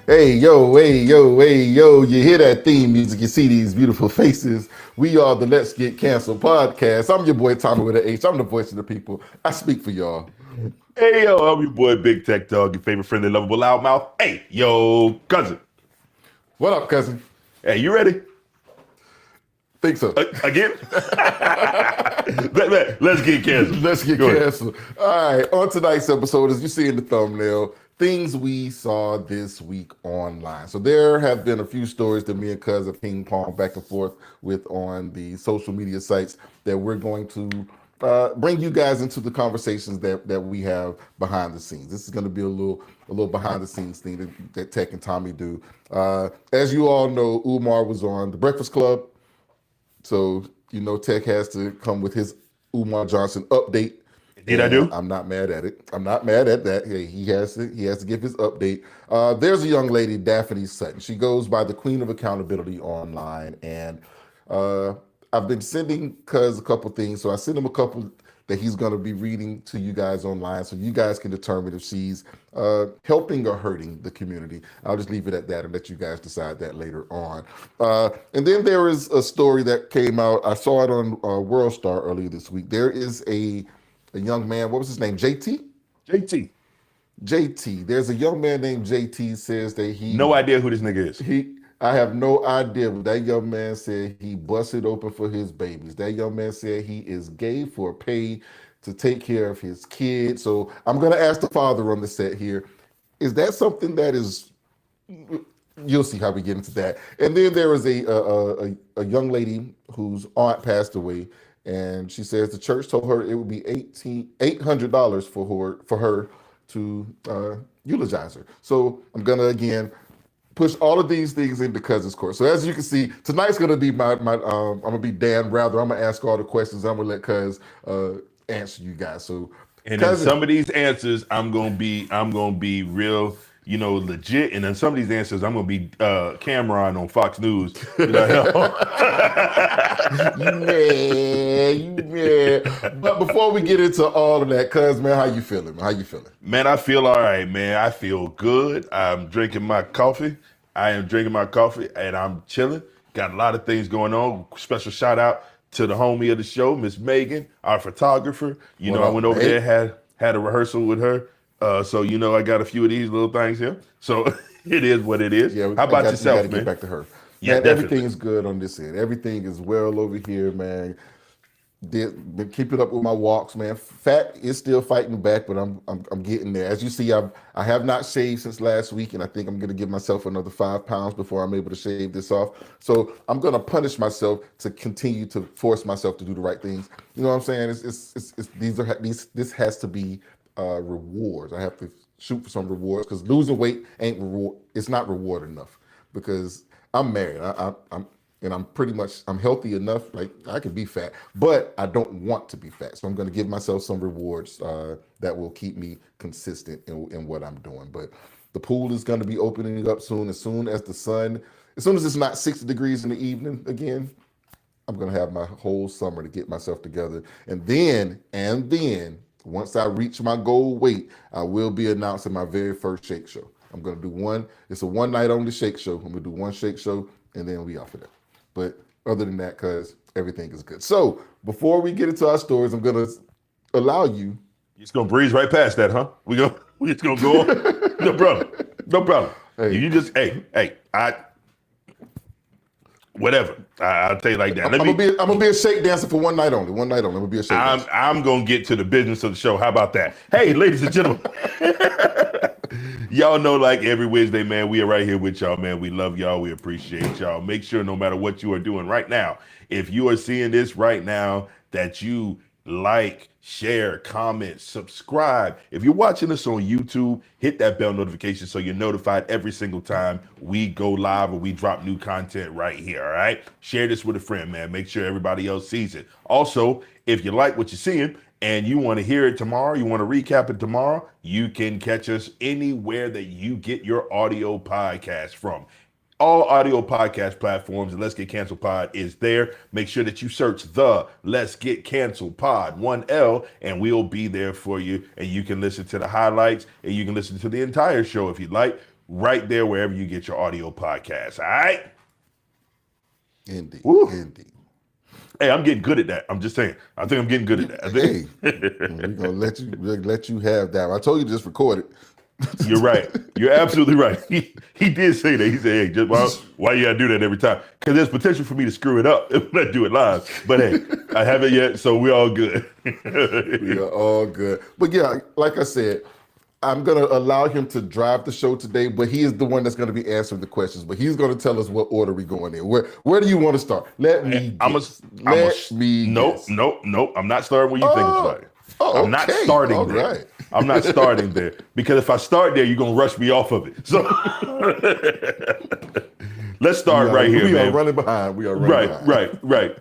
Hey, yo, you hear that theme music, you see these beautiful faces. We are the Let's Get Canceled podcast. I'm your boy Tommy with an H. I'm the voice of the people. I speak for y'all. Hey, yo, I'm your boy Big Tech Dog, your favorite friendly, lovable loudmouth. Hey, yo, cousin. What up, cousin? Hey, you ready? Think so. Again? Let's get canceled. Let's get Go ahead. canceled. All right, on tonight's episode, as you see in the thumbnail, things we saw this week online. So there have been a few stories that me and Cuz have ping pong back and forth with on the social media sites that we're going to bring you guys into the conversations that we have behind the scenes. This is going to be a little behind the scenes thing that Tech and Tommy do. As you all know, Umar was on the Breakfast Club. So, you know, Tech has to come with his Umar Johnson update. Did I do? I'm not mad at it. I'm not mad at that. Hey, he has to give his update. There's a young lady, Daphne Sutton. She goes by the Queen of Accountability online. And I've been sending Cuz a couple things. So I sent him a couple that he's going to be reading to you guys online so you guys can determine if she's helping or hurting the community. I'll just leave it at that and let you guys decide that later on. And then there is a story that came out. I saw it on World Star earlier this week. There is a young man, what was his name? JT? JT. JT. There's a young man named JT says that No idea who this nigga is. I have no idea, but that young man said he busted open for his babies. That young man said he is gay for pay to take care of his kids. So I'm going to ask the father on the set here, is that something that is, you'll see how we get into that. And then there is a young lady whose aunt passed away, and she says the church told her it would be $800 for her to eulogize her. So I'm going to, again, push all of these things into Cousin's court. So as you can see, tonight's gonna be my I'm gonna be Dan Rather. I'm gonna ask all the questions. I'm gonna let Cuz answer you guys. So And in some of these answers, I'm gonna be real, legit. And then some of these answers, I'm gonna be Cameron on Fox News. Yeah. But before we get into all of that, Cuz, man, how you feeling? Man, I feel all right, man. I feel good. I'm drinking my coffee. And I'm chilling. Got a lot of things going on. Special shout out to the homie of the show, Miss Megan, our photographer. I went over there, had a rehearsal with her. So I got a few of these little things here. So it is what it is. Yeah, how about yourself, man? Get back to her. Yeah, man, definitely. Everything is good on this end. Everything is well over here, man. Been keeping up with my walks, man. Fat is still fighting back, but I'm getting there. As you see, I have not shaved since last week, and I think I'm going to give myself another 5 pounds before I'm able to shave this off. So I'm going to punish myself to continue to force myself to do the right things. You know what I'm saying? This has to be rewards. I have to shoot for some rewards because losing weight ain't reward. It's not reward enough because I'm married. I'm healthy enough, like I can be fat, but I don't want to be fat. So I'm going to give myself some rewards that will keep me consistent in what I'm doing. But the pool is going to be opening up soon. As soon as it's not 60 degrees in the evening again, I'm going to have my whole summer to get myself together. And then once I reach my goal weight, I will be announcing my very first shake show. I'm going to do it's a one night only shake show. I'm going to do one shake show and then we off of that. But other than that, Cuz, everything is good. So before we get into our stories, I'm gonna allow you. You're just gonna breeze right past that, huh? We just gonna go on. No problem. Hey. You just whatever. I'll tell you like that. I'm gonna be a shake dancer for one night only. I'm gonna be a shake dancer. I'm gonna get to the business of the show. How about that? Hey, ladies and gentlemen. Y'all know, like every Wednesday, man, we are right here with y'all, man. We love y'all. We appreciate y'all. Make sure no matter what you are doing right now, if you are seeing this right now, that you like, share, comment, subscribe. If you're watching us on YouTube, hit that bell notification so you're notified every single time we go live or we drop new content right here, all right? Share this with a friend, man. Make sure everybody else sees it. Also, if you like what you're seeing, and you want to hear it tomorrow, you want to recap it tomorrow, you can catch us anywhere that you get your audio podcast from. All audio podcast platforms, and Let's Get Canceled Pod is there. Make sure that you search the Let's Get Canceled Pod, 1L, and we'll be there for you. And you can listen to the highlights, and you can listen to the entire show if you'd like. right there wherever you get your audio podcasts. All right. Indeed. Woo. Indeed. Hey, I'm getting good at that. I'm just saying. I think I'm getting good at that. Hey, we're gonna let you have that. I told you to just record it. You're right. You're absolutely right. He did say that. He said, "Hey, just why you gotta do that every time? Because there's potential for me to screw it up if I do it live. But hey, I haven't yet, so we're all good." We are all good. But yeah, like I said, I'm gonna allow him to drive the show today, but he is the one that's gonna be answering the questions. But he's gonna tell us what order we're going in. Where do you want to start? Let me guess. Nope. I'm not starting where you think I'm starting. Oh, I'm not starting there. Right. I'm not starting there because if I start there, you're gonna rush me off of it. So let's start right here, man. We are running behind. Right.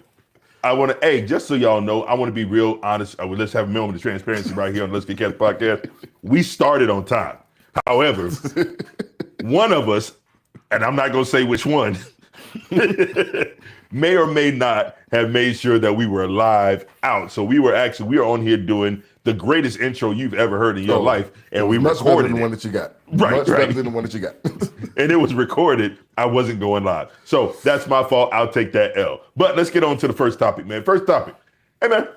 I want to, hey, just so y'all know, I want to be real honest. Let's have a moment of transparency right here on Let's Get Cats podcast. We started on time. However, one of us, and I'm not gonna say which one, may or may not have made sure that we were live out. So we are on here doing the greatest intro you've ever heard in your life, and we much recorded better than the one that you got. Much better than the one that you got. And it was recorded. I wasn't going live. So that's my fault. I'll take that L. But let's get on to the first topic, man. First topic. Hey, man.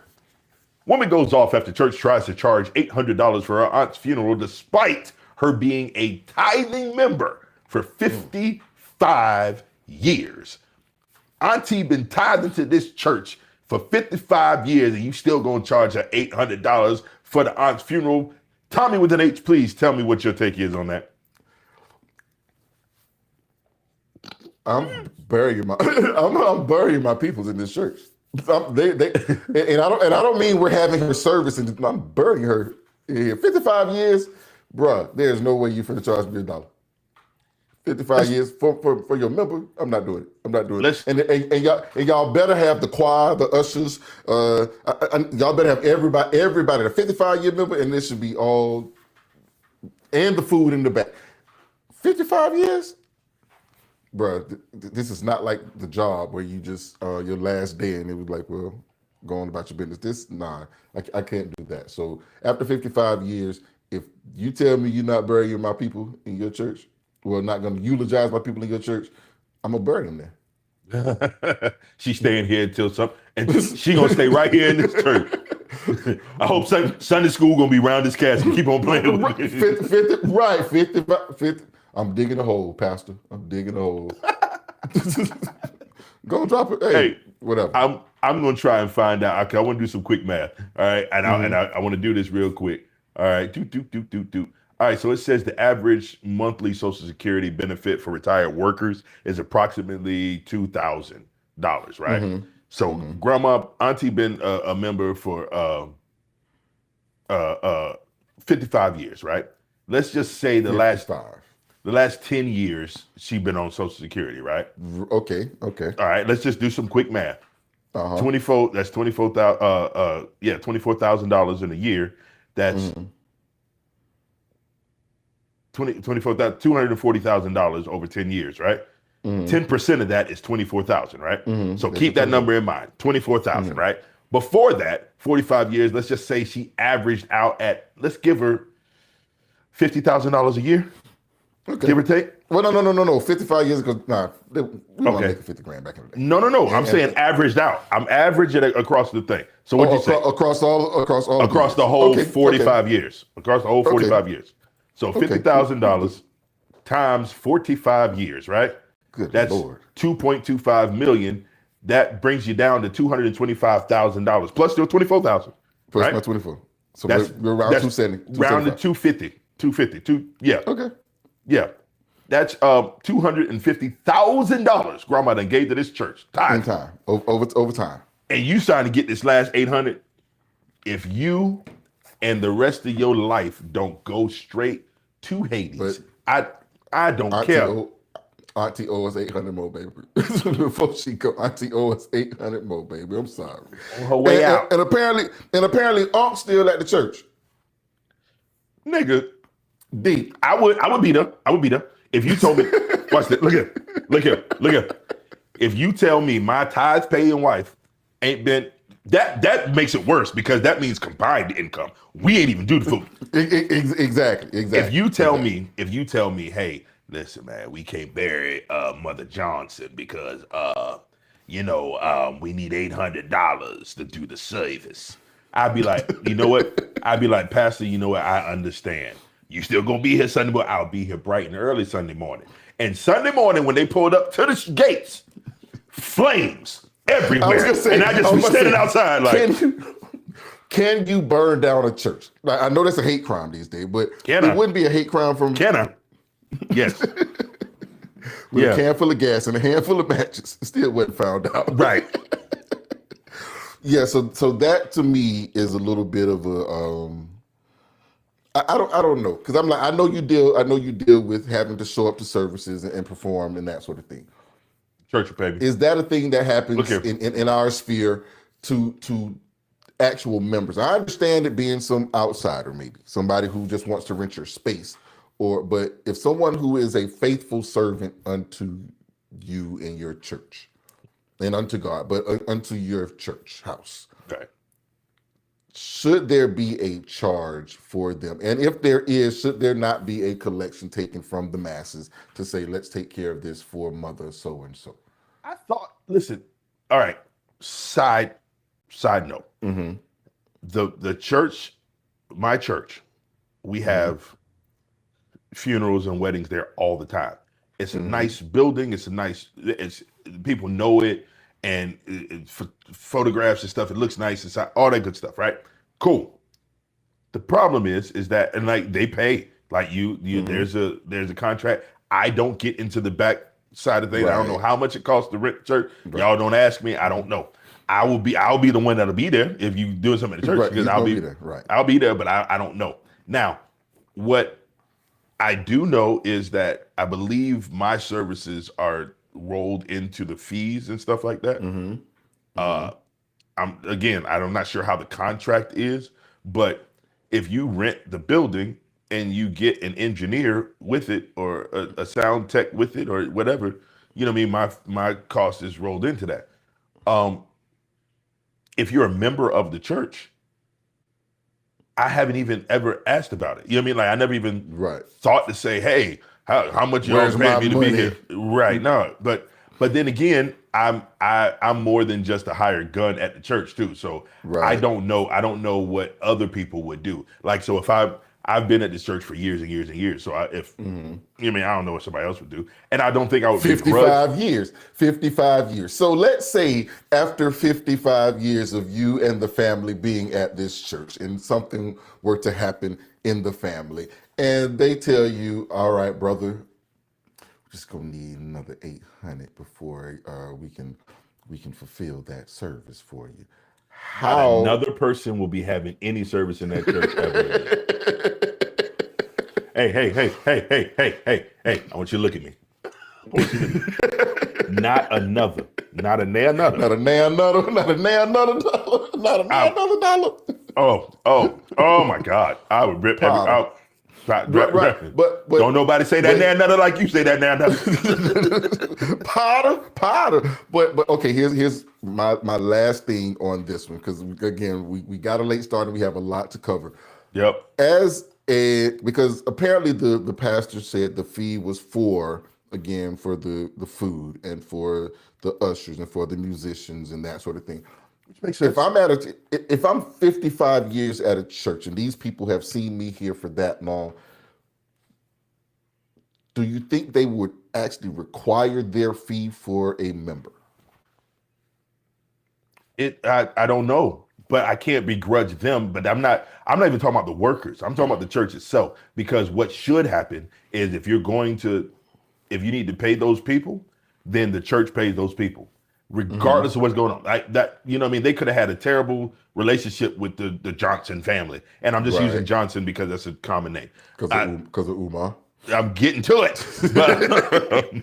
Woman goes off after church tries to charge $800 for her aunt's funeral despite her being a tithing member for 55 years. Auntie been tithing to this church for 55 years and you still gonna charge her $800 for the aunt's funeral. Tommy with an H, please tell me what your take is on that. I'm burying my peoples in this church. And I don't mean we're having her service and I'm burying her here. 55 years, bruh, there's no way you finna charge me $1. 55 years for your member, I'm not doing it. And y'all better have the choir, the ushers, y'all better have everybody, the 55-year member, and this should be all, and the food in the back. 55 years? Bruh, this is not like the job where you just, your last day and it was like, well, go on about your business. I can't do that. So after 55 years, if you tell me you're not burying my people in your church, well, not going to eulogize my people in your church, I'm going to bury them there. She's staying here until and she going to stay right here in this church. I hope Sunday school going to be around this casket. Keep on playing with it. 50. I'm digging a hole, Pastor. I'm digging a hole. Go drop it. Hey, whatever. I'm going to try and find out. Okay, I want to do some quick math. All right. And I want to do this real quick. All right. Do. All right, so it says the average monthly Social Security benefit for retired workers is approximately $2,000, right? Mm-hmm. So grandma, auntie been a member for 55 years, right? Let's just say the last 10 years she been on Social Security, right? Okay. All right, let's just do some quick math. 24. That's $24,000 in a year. That's $240,000 over 10 years, right? 10% of that is 24,000, right? So keep that number in mind, 24,000, right? Before that, 45 years, let's just say she averaged out at, let's give her $50,000 a year, give or take. Well, no. 55 years ago, we weren't making 50 grand back in the day. No. I'm saying averaged out. I'm averaging it across the thing. So what you say? Across the whole 45 years. Across the whole 45 years. So $50,000 times 45 years, right? That's Lord. $2.25 million. That brings you down to $225,000 plus still $24,000. Plus right? my 24. So we're around 270. Round to 250. Yeah. Okay. Yeah. That's $250,000 grandma done gave to this church. In time. Over time. And you trying to get this last 800. If you and the rest of your life don't go straight to Hades, I don't care. Auntie owes 800 more, baby. Before she go, Auntie owes 800 more, baby. I'm sorry. On her way out. And apparently, Aunt's still at the church. Nigga, D, I would be there. If you told me, watch this. Look here. If you tell me my tithes paying wife ain't been, that makes it worse because that means combined income. We ain't even do the food. Exactly. If you tell me, hey, listen, man, we can't bury Mother Johnson because we need $800 to do the service. I'd be like, you know what? I'd be like, Pastor, you know what? I understand. You still gonna be here Sunday morning? I'll be here bright and early Sunday morning. And Sunday morning, when they pulled up to the gates, flames everywhere. And I just be standing outside like, can you burn down a church? Like, I know that's a hate crime these days, but it wouldn't be a hate crime from. Can I? Yes. With a can full of gas and a handful of matches, it still wasn't found out. Right. Yeah. So that to me is a little bit of a. I don't know, because I'm like, I know you deal with having to show up to services and perform and that sort of thing. Church baby. Is that a thing that happens in our sphere to actual members? I understand it being some outsider, maybe somebody who just wants to rent your space, but if someone who is a faithful servant unto you in your church and unto God, but unto your church house, okay, should there be a charge for them? And if there is, should there not be a collection taken from the masses to say, let's take care of this for Mother so and so? I thought, listen, all right, side note. Mm-hmm. The church, my church, we have funerals and weddings there all the time. It's a nice building. It's people know it, and photographs and stuff. It looks nice inside, all that good stuff, right? Cool. The problem is that, and like they pay, like you there's a contract. I don't get into the back side of things. Right. I don't know how much it costs to rent church. Right. Y'all don't ask me. I don't know. I'll be the one that'll be there if you doing something at the church, because I'll be there. Right. I'll be there, but I don't know. Now, what I do know is that I believe my services are rolled into the fees and stuff like that. I'm not sure how the contract is, but if you rent the building and you get an engineer with it or a sound tech with it or whatever, you know what I mean? My cost is rolled into that. If you're a member of the church, I haven't even ever asked about it. You know what I mean? Like I never even thought to say, hey, how much you all pay me to be here? Right. No. But then again, I'm more than just a hired gun at the church too. So I don't know what other people would do. Like, so if I've been at this church for years and years and years. So you know what I mean, I don't know what somebody else would do. And I don't think I would 55 years. 55 years. So let's say after 55 years of you and the family being at this church and something were to happen in the family and they tell you, all right, brother, we're just gonna need another 800 before we can fulfill that service for you. How another person will be having any service in that church ever. Hey, I want you to look at me. Not another. Not a nay another. Not a nay another. Not a nay another dollar. Not a nay another dollar. Oh my God. I would rip every out. But don't nobody say that nay another like you say that nay another. Potter. But okay, here's my last thing on this one, because again, we got a late start and we have a lot to cover. Yep. Because apparently the pastor said the fee was for the food and for the ushers and for the musicians and that sort of thing. Which makes sense. If I'm 55 years at a church and these people have seen me here for that long, do you think they would actually require their fee for a member? I don't know. But I can't begrudge them. But I'm not even talking about the workers. I'm talking about the church itself. Because what should happen is if you need to pay those people, then the church pays those people, regardless of what's going on. Like that, you know what I mean? They could have had a terrible relationship with the Johnson family. And I'm just using Johnson because that's a common name. Because of Umar. I'm getting to it. But,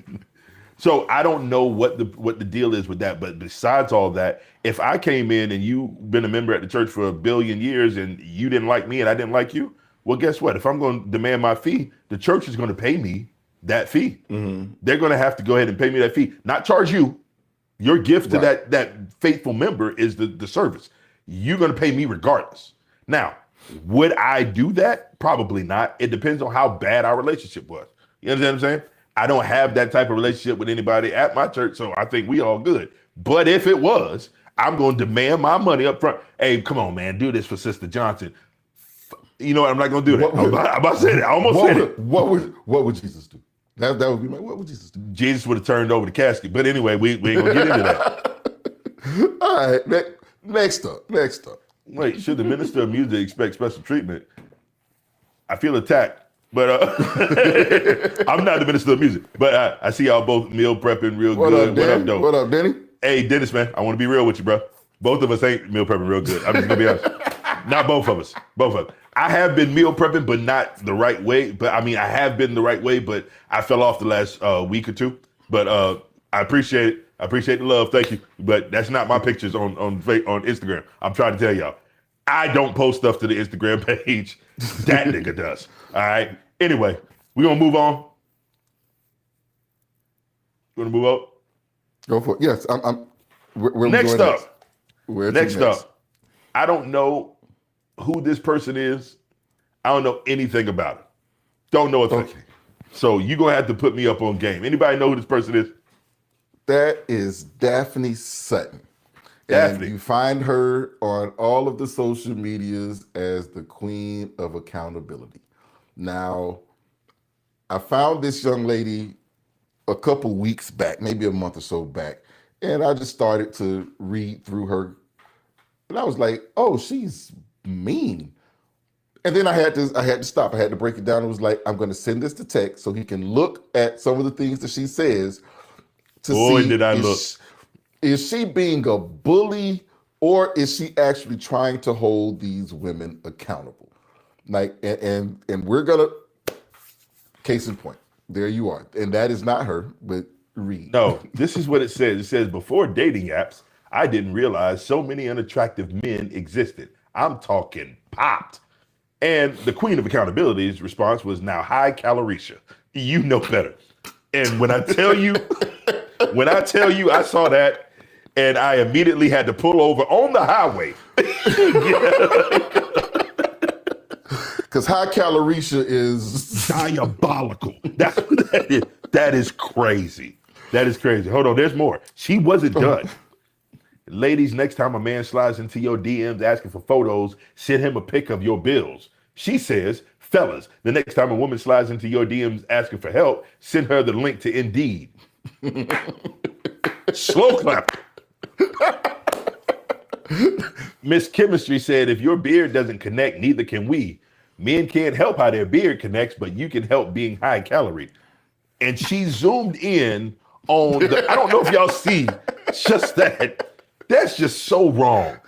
so I don't know what the deal is with that. But besides all that, if I came in and you've been a member at the church for 1 billion years and you didn't like me and I didn't like you, well, guess what? If I'm going to demand my fee, the church is going to pay me that fee. They're going to have to go ahead and pay me that fee, not charge you. Your gift to that faithful member is the service. You're going to pay me regardless. Now, would I do that? Probably not. It depends on how bad our relationship was. You understand what I'm saying? I don't have that type of relationship with anybody at my church, so I think we all good. But if it was, I'm going to demand my money up front. Hey, come on, man, do this for Sister Johnson. You know what? I'm not going to do that. I'm about to say that. I almost said it. What would Jesus do? That would be what would Jesus do? Jesus would have turned over the casket. But anyway, we ain't going to get into that. All right, next up. Wait, should the minister of music expect special treatment? I feel attacked. But I'm not the minister of music. But I see y'all both meal prepping real good. What up, though? What up, Denny? Hey, Dennis, man, I want to be real with you, bro. Both of us ain't meal prepping real good. I'm just going to be honest. Not both of us. Both of us. I have been meal prepping, but not the right way. But I mean, I have been the right way, but I fell off the last week or two. But I appreciate it. I appreciate the love. Thank you. But that's not my pictures on Instagram. I'm trying to tell y'all. I don't post stuff to the Instagram page. That nigga does. All right. Anyway, we're going to move on. You want to move on? Go for it. Yes. Where next we going up. Next up. I don't know who this person is. I don't know anything about it. Don't know a thing. Okay. So you're going to have to put me up on game. Anybody know who this person is? That is Daphne Sutton. Daphne. And you find her on all of the social medias as the queen of accountability. Now, I found this young lady a couple weeks back, maybe a month or so back, and I just started to read through her. And I was like, oh, she's mean. And then I had to stop. I had to break it down. It was like, I'm going to send this to Tech so he can look at some of the things that she says to see did I look. Is she being a bully or is she actually trying to hold these women accountable? Like, and we're gonna, case in point, there you are. And that is not her, but read. No, this is what it says. It says, before dating apps, I didn't realize so many unattractive men existed. I'm talking popped. And the queen of accountability's response was, now hi, Calorisha. You know better. And when I tell you, I saw that and I immediately had to pull over on the highway. Because high Calorisha is diabolical. That's what that is. That is crazy. That is crazy. Hold on, there's more. She wasn't done. Ladies, next time a man slides into your DMs asking for photos, send him a pic of your bills. She says, fellas, the next time a woman slides into your DMs asking for help, send her the link to Indeed. Slow clap. Miss Chemistry said, if your beard doesn't connect, neither can we. Men can't help how their beard connects, but you can help being high calorie. And she zoomed in on I don't know if y'all see just that. That's just so wrong.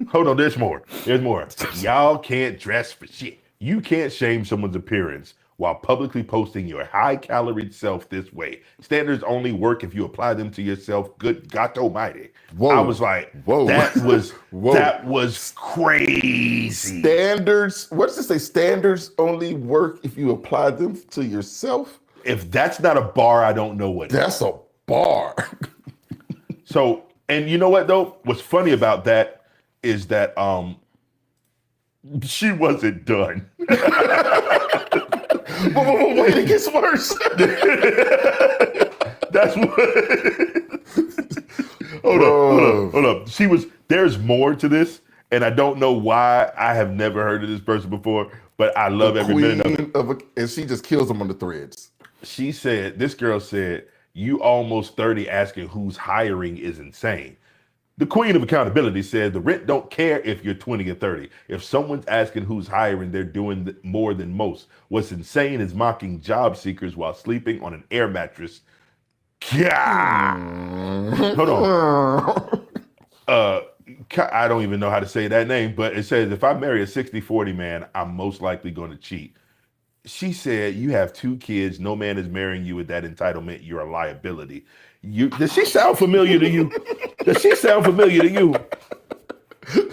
Hold on, there's more. There's more. Y'all can't dress for shit. You can't shame someone's appearance while publicly posting your high-calorie self this way. Standards only work if you apply them to yourself. Good God Almighty! Whoa. I was like, whoa, that was crazy. Standards. What does it say? Standards only work if you apply them to yourself. If that's not a bar, I don't know what. That's a bar. So, and you know what though? What's funny about that is that she wasn't done. Wait, it gets worse. That's what. Hold up. There's more to this, and I don't know why. I have never heard of this person before, but I love every minute of it. And she just kills them on the threads. She said, this girl said, you almost 30 asking who's hiring is insane. The queen of accountability said, the rent don't care if you're 20 or 30. If someone's asking who's hiring, they're doing more than most. What's insane is mocking job seekers while sleeping on an air mattress. Hold on. I don't even know how to say that name, but it says, if I marry a 60-40 man, I'm most likely going to cheat. She said, you have 2 kids. No man is marrying you with that entitlement. You're a liability. Does she sound familiar to you? Does she sound familiar to you?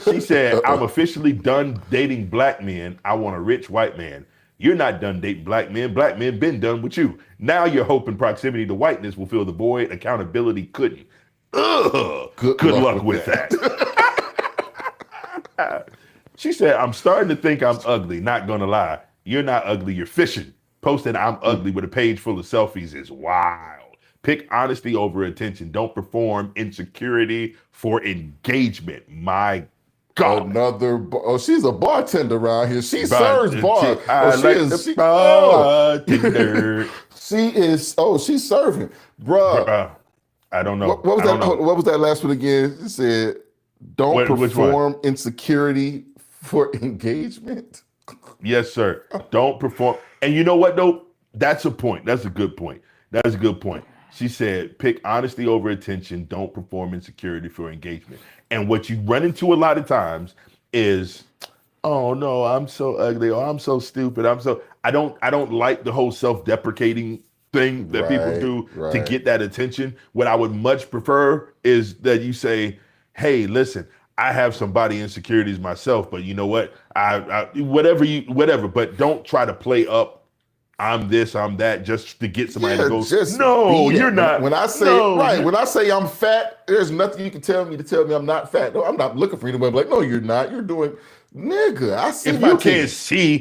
She said, I'm officially done dating black men. I want a rich white man. You're not done dating black men. Black men been done with you. Now you're hoping proximity to whiteness will fill the void. Accountability couldn't. Ugh. Good luck with that. She said, I'm starting to think I'm ugly. Not gonna lie. You're not ugly. You're fishing. Posting I'm ugly with a page full of selfies is wild. Pick honesty over attention. Don't perform insecurity for engagement. My God. She's a bartender around here. She But serves bars. I like the bartender. She's serving. Bruh. I don't know. What was that? What was that last one again? It said, don't perform insecurity for engagement. Yes, sir. Don't perform. And you know what, though? That's a point. That's a good point. That's a good point. She said, pick honesty over attention. Don't perform insecurity for engagement. And what you run into a lot of times is, oh no, I'm so ugly, or I'm so stupid. I don't like the whole self-deprecating thing that people do to get that attention. What I would much prefer is that you say, hey, listen, I have some body insecurities myself, but you know what? Whatever, but don't try to play up I'm this, I'm that, just to get somebody to go, no, you're not. When I say, when I say I'm fat, there's nothing you can tell me to tell me I'm not fat. No, I'm not looking for anybody like, no, you're not. You're doing, nigga, I see. If you can't see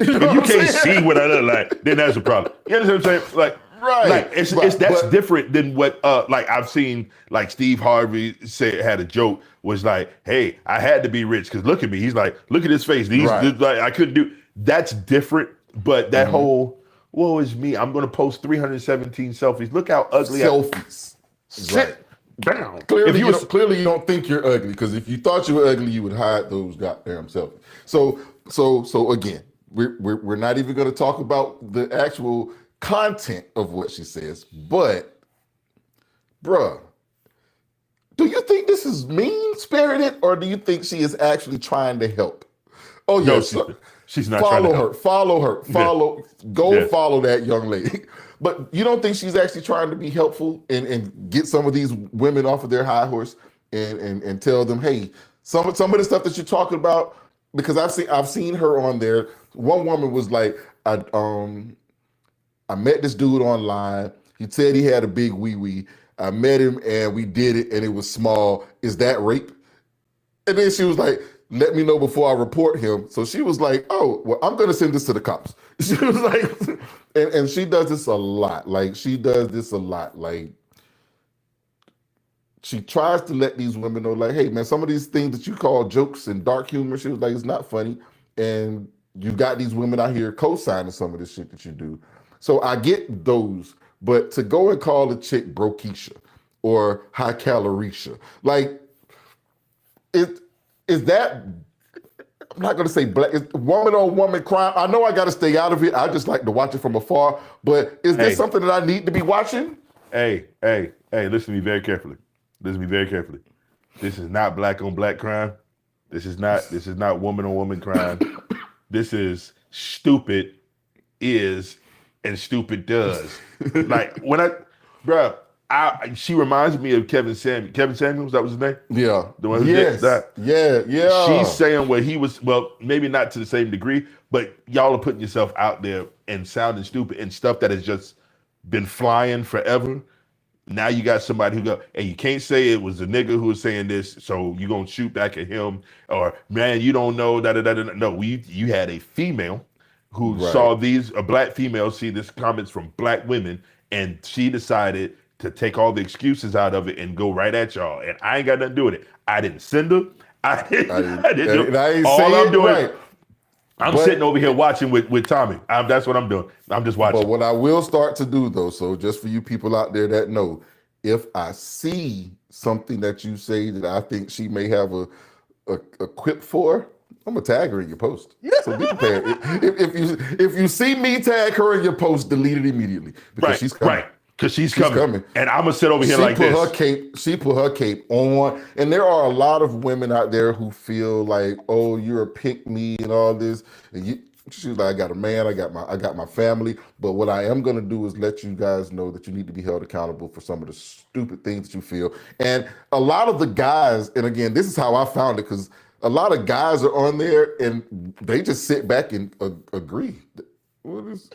what I look like, then that's a problem. You understand what I'm saying? Like, like that's different than what like I've seen, like Steve Harvey had a joke, was like, hey, I had to be rich because look at me. He's like, look at his face. Like, I couldn't do. That's different, but that whole woe is me. I'm gonna post 317 selfies. Look how ugly selfies. Sit down. Clearly, you don't think you're ugly, because if you thought you were ugly, you would hide those goddamn selfies. So again, we're not even gonna talk about the actual content of what she says, but bruh, do you think this is mean-spirited, or do you think she is actually trying to help? Oh yes, no, she's not trying to help. Follow that young lady. But you don't think she's actually trying to be helpful and get some of these women off of their high horse and tell them, hey, some of the stuff that you're talking about, because I've seen her on there. One woman was like, I met this dude online. He said he had a big wee-wee. I met him and we did it and it was small. Is that rape? And then she was like, let me know before I report him. So she was like, oh, well, I'm going to send this to the cops. She was like, and she does this a lot. Like, she tries to let these women know, like, hey, man, some of these things that you call jokes and dark humor, she was like, it's not funny. And you got these women out here co-signing some of this shit that you do. So I get those, but to go and call a chick brokeisha or high calorisha, like, is that, I'm not gonna say black, it's woman on woman crime. I know I gotta stay out of it. I just like to watch it from afar, but is this something that I need to be watching? Hey, listen to me very carefully. This is not black on black crime. This is not woman on woman crime. This is stupid is and stupid does. Like she reminds me of Kevin Samuels. Kevin Samuels, that was his name? Yeah. The one who did that? Yeah. She's saying what he was, well, maybe not to the same degree, but y'all are putting yourself out there and sounding stupid and stuff that has just been flying forever. Now you got somebody who go, and you can't say it was a nigga who was saying this, so you gonna shoot back at him, or man, you don't know, No, you had a female who saw a black female see this comments from black women, and she decided to take all the excuses out of it and go right at y'all. And I ain't got nothing to do with it. I didn't send her. I didn't all I'm doing. I'm sitting over here watching with Tommy. That's what I'm doing. I'm just watching. But what I will start to do, though, so just for you people out there that know, if I see something that you say that I think she may have a quip for, I'm gonna tag her in your post. So be prepared. If you see me tag her in your post, delete it immediately, because she's coming. Right. Because she's coming. And I'm going to sit over here like this. She put her cape on. And there are a lot of women out there who feel like, oh, you're a pick me and all this. And she's like, I got a man, I got my family. But what I am going to do is let you guys know that you need to be held accountable for some of the stupid things that you feel. And a lot of the guys, and again, this is how I found it, because a lot of guys are on there and they just sit back and agree. What is...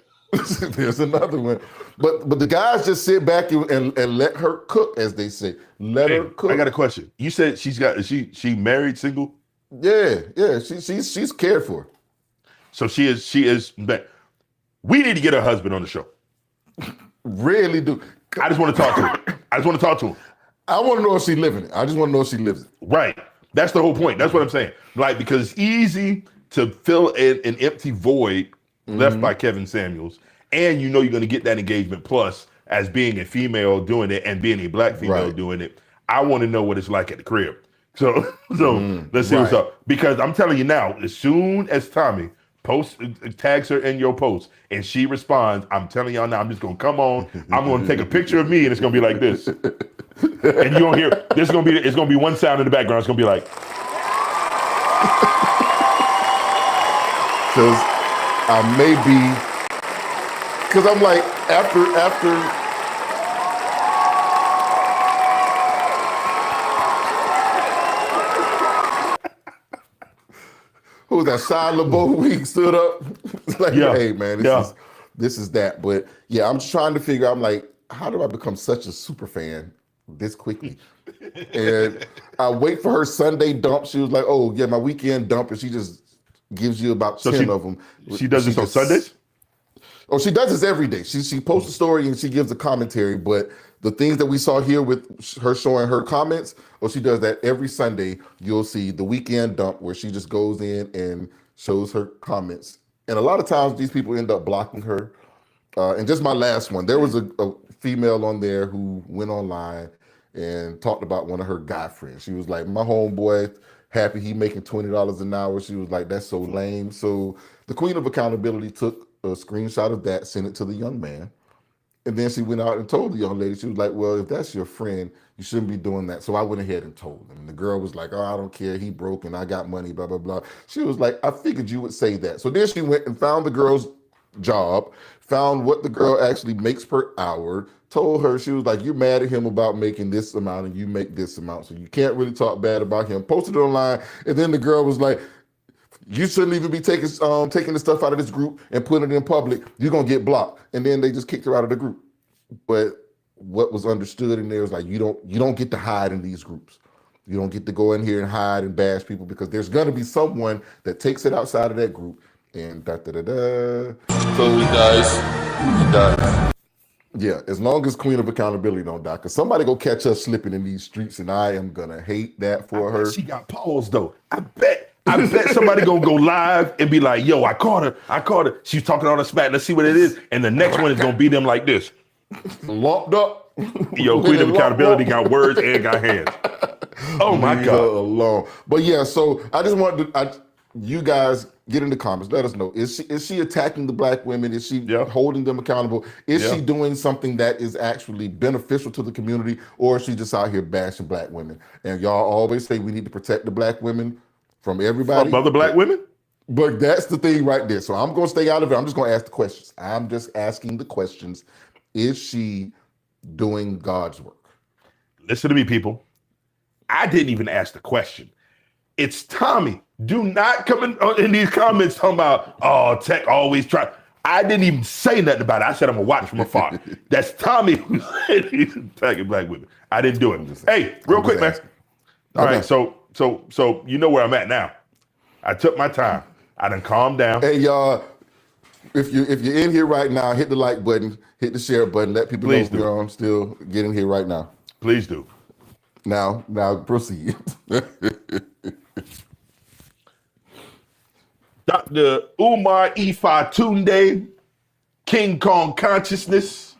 There's another one, but the guys just sit back and let her cook, as they say. Let her cook. I got a question. You said she married, single? Yeah. She's cared for. So she is. We need to get her husband on the show. Really do. I just want to talk to her. I just want to talk to him. I want to know if she living it. I just want to know if she lives it. Right. That's the whole point. That's what I'm saying. Like, because it's easy to fill in an empty void left by Kevin Samuels, and you know you're going to get that engagement plus as being a female doing it and being a black female doing it. I want to know what it's like at the crib. So let's see what's up. Because I'm telling you now, as soon as Tommy tags her in your post and she responds, I'm telling y'all now, I'm just gonna come on. I'm gonna take a picture of me and it's gonna be like this. And you don't hear it's gonna be one sound in the background. It's gonna be like because I may be because I'm like after who was that? Shia LaBeouf week stood up. It's like, hey man, this is that. But yeah, I'm just trying to figure out, I'm like, how do I become such a super fan this quickly? And I wait for her Sunday dump. She was like, oh yeah, my weekend dump, and she just gives you about 10 of them. She does this on Sundays? Oh, she does this every day. She posts a story and she gives a commentary, but the things that we saw here with her showing her comments, she does that every Sunday. You'll see the weekend dump where she just goes in and shows her comments. And a lot of times these people end up blocking her. And just my last one, there was a female on there who went online and talked about one of her guy friends. She was like, my homeboy, happy he making $20 an hour. She was like, that's so lame. So the Queen of Accountability took a screenshot of that, sent it to the young man. And then she went out and told the young lady, she was like, well, if that's your friend, you shouldn't be doing that. So I went ahead and told him. And the girl was like, oh, I don't care. He broke and I got money, blah, blah, blah. She was like, I figured you would say that. So then she went and found the girl's job, found what the girl actually makes per hour, told her, she was like, you're mad at him about making this amount and you make this amount. So you can't really talk bad about him. Posted it online. And then the girl was like, you shouldn't even be taking the stuff out of this group and putting it in public. You're going to get blocked. And then they just kicked her out of the group. But what was understood in there was like, you don't get to hide in these groups. You don't get to go in here and hide and bash people because there's going to be someone that takes it outside of that group and da-da-da-da. So he dies. Yeah, as long as Queen of Accountability don't die. Because somebody go catch us slipping in these streets and I am going to hate that for her. She got paused though. I bet somebody gonna go live and be like, yo, I caught her. She's talking all the smack. Let's see what it is. And the next one is gonna be them like this. Lumped up. Yo, Queen of Accountability got words and got hands. Oh my Leave God. her alone. But yeah, so I just wanted you guys get in the comments. Let us know. Is she attacking the black women? Is she holding them accountable? Is she doing something that is actually beneficial to the community? Or is she just out here bashing black women? And y'all always say we need to protect the black women from everybody. From other black women? But that's the thing right there. So I'm going to stay out of it. I'm just going to ask the questions. I'm just asking the questions. Is she doing God's work? Listen to me, people. I didn't even ask the question. It's Tommy. Do not come in these comments talking about, oh, tech always try. I didn't even say nothing about it. I said I'm going to watch from afar. That's Tommy who said he's attacking black women. I didn't do it. Hey, real quick, man. All right, so you know where I'm at now. I took my time. I done calmed down. Hey, y'all, if you're in here right now, hit the like button, hit the share button, let people know we're still getting here right now. Please do. Now proceed. Dr. Umar Tunde, King Kong Consciousness.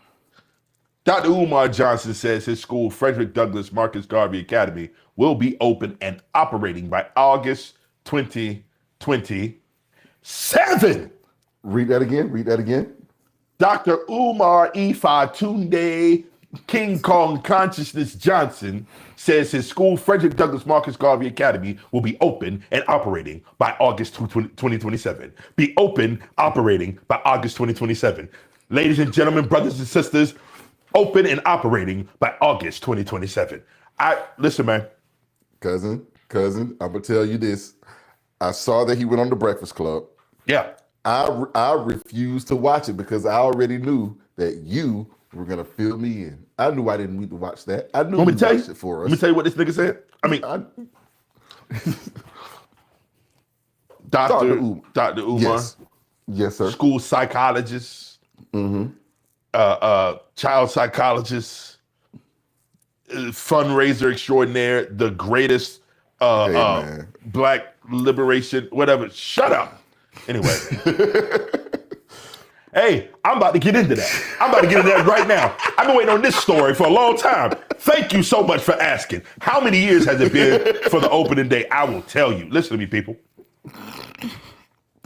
Dr. Umar Johnson says his school, Frederick Douglass Marcus Garvey Academy, will be open and operating by August 2027. Read that again. Dr. Umar Tunde, King Kong Consciousness Johnson says his school, Frederick Douglass Marcus Garvey Academy, will be open and operating by August 2027. Be open, operating by August 2027. Ladies and gentlemen, brothers and sisters, open and operating by August 2027. Listen, man. Cousin, I'm gonna tell you this. I saw that he went on the Breakfast Club. Yeah. I refused to watch it because I already knew that you were gonna fill me in. I knew I didn't need to watch that. I knew you watched it for us. Let me tell you what this nigga said. Dr. Umar. Yes, sir. school psychologists, child psychologists, fundraiser extraordinaire, the greatest Hey, man. black liberation, whatever. Shut up. Anyway. Hey, I'm about to get into that. I'm about to get into that right now. I've been waiting on this story for a long time. Thank you so much for asking. How many years has it been for the opening day? I will tell you. Listen to me, people.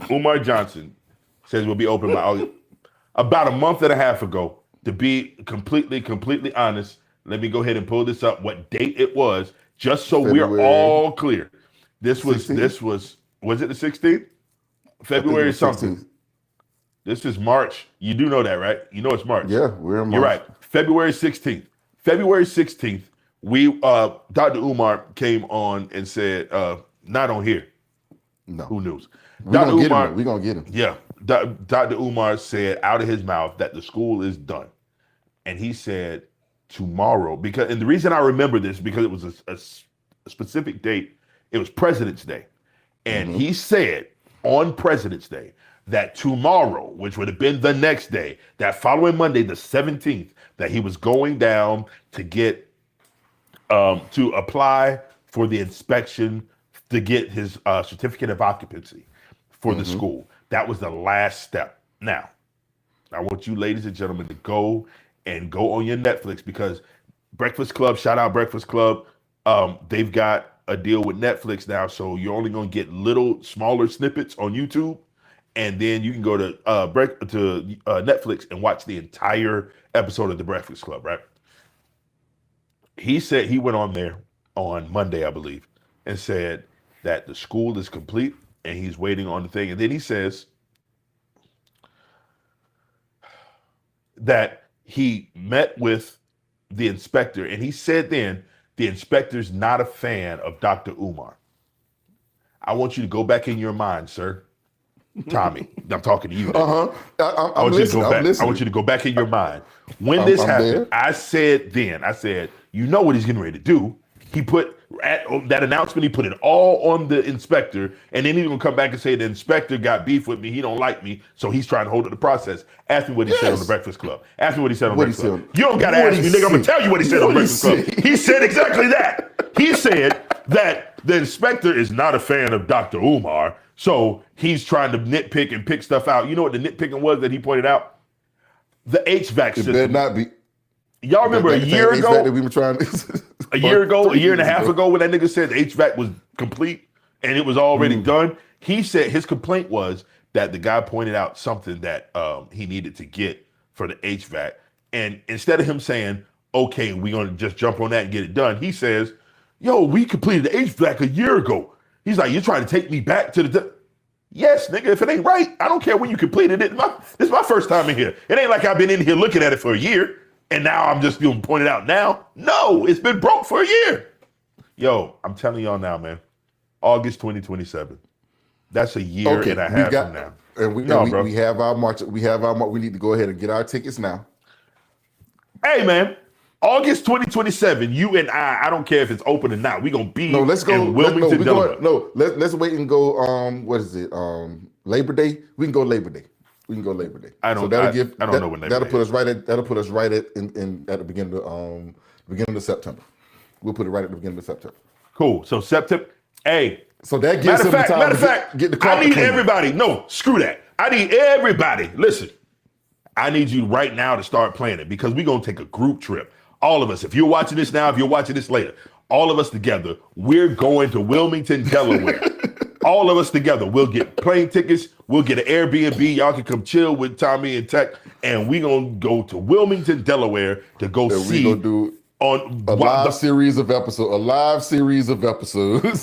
Umar Johnson says we'll be open by August. About a month and a half ago, to be completely honest, let me go ahead and pull this up, what date it was, just so February. we're all clear. This was 16th? was it the 16th? February something. 16th. This is March. You do know that, right? You know it's March. Yeah, we're in March. You're right. February 16th. February 16th, we Dr. Umar came on and said, not on here. No. Who knows? We're going to get him. We're going to get him. Yeah. Dr. Umar said out of his mouth that the school is done. And he said tomorrow, and the reason I remember this, because it was a specific date, it was President's Day. And he said on President's Day that tomorrow, which would have been the next day, that following Monday, the 17th, that he was going down to get, to apply for the inspection, to get his certificate of occupancy for the school. That was the last step. Now, I want you ladies and gentlemen to go on your Netflix, because Breakfast Club, shout out Breakfast Club, they've got a deal with Netflix now, so you're only going to get little smaller snippets on YouTube, and then you can go to Netflix and watch the entire episode of the Breakfast Club, right? He said he went on there on Monday, I believe, and said that the school is complete and he's waiting on the thing. And then he says that he met with the inspector, and he said then the inspector's not a fan of Dr. Umar. I want you to go back in your mind, sir. Tommy, I'm talking to you. I'm listening. I want you to go back in your mind. When this happened, there. I said, you know what he's getting ready to do. He put that announcement, he put it all on the inspector, and then he's gonna come back and say the inspector got beef with me, he don't like me, so he's trying to hold up the process. Ask me what he said on the Breakfast Club. Ask me what he said on the Breakfast Club. You don't gotta ask me, nigga, I'm gonna tell you what he said on the Breakfast Club. He said exactly that. He said that the inspector is not a fan of Dr. Umar, so he's trying to nitpick and pick stuff out. You know what the nitpicking was that he pointed out? The HVAC system. It better not be. Y'all remember a year ago? That we were trying a year and a half ago, when that nigga said the HVAC was complete and it was already done, he said his complaint was that the guy pointed out something that he needed to get for the HVAC. And instead of him saying, okay, we're going to just jump on that and get it done, he says, yo, we completed the HVAC a year ago. He's like, you're trying to take me back to the... Yes, nigga, if it ain't right, I don't care when you completed it. This is my first time in here. It ain't like I've been in here looking at it for a year, and now I'm just going to point it out now. No, it's been broke for a year. Yo, I'm telling y'all now, man. August 2027. That's a year and a half from now. And we have our March. We need to go ahead and get our tickets now. Hey, man. August 2027, you and I don't care if it's open or not. We're going to be in Wilmington, Delaware. Let's wait and go, what is it, Labor Day? We can go Labor Day. I don't know when Labor Day That'll put us right at the beginning of September. We'll put it right at the beginning of September. Cool. So September, hey. So that gives him the time to get the carpet clean. Everybody, no, screw that. I need everybody, listen, I need you right now to start planning, because we're going to take a group trip. All of us, if you're watching this now, if you're watching this later, all of us together, we're going to Wilmington, Delaware. All of us together. We'll get plane tickets. We'll get an Airbnb. Y'all can come chill with Tommy and Tech, and we're going to go to Wilmington, Delaware to go see a live series of episodes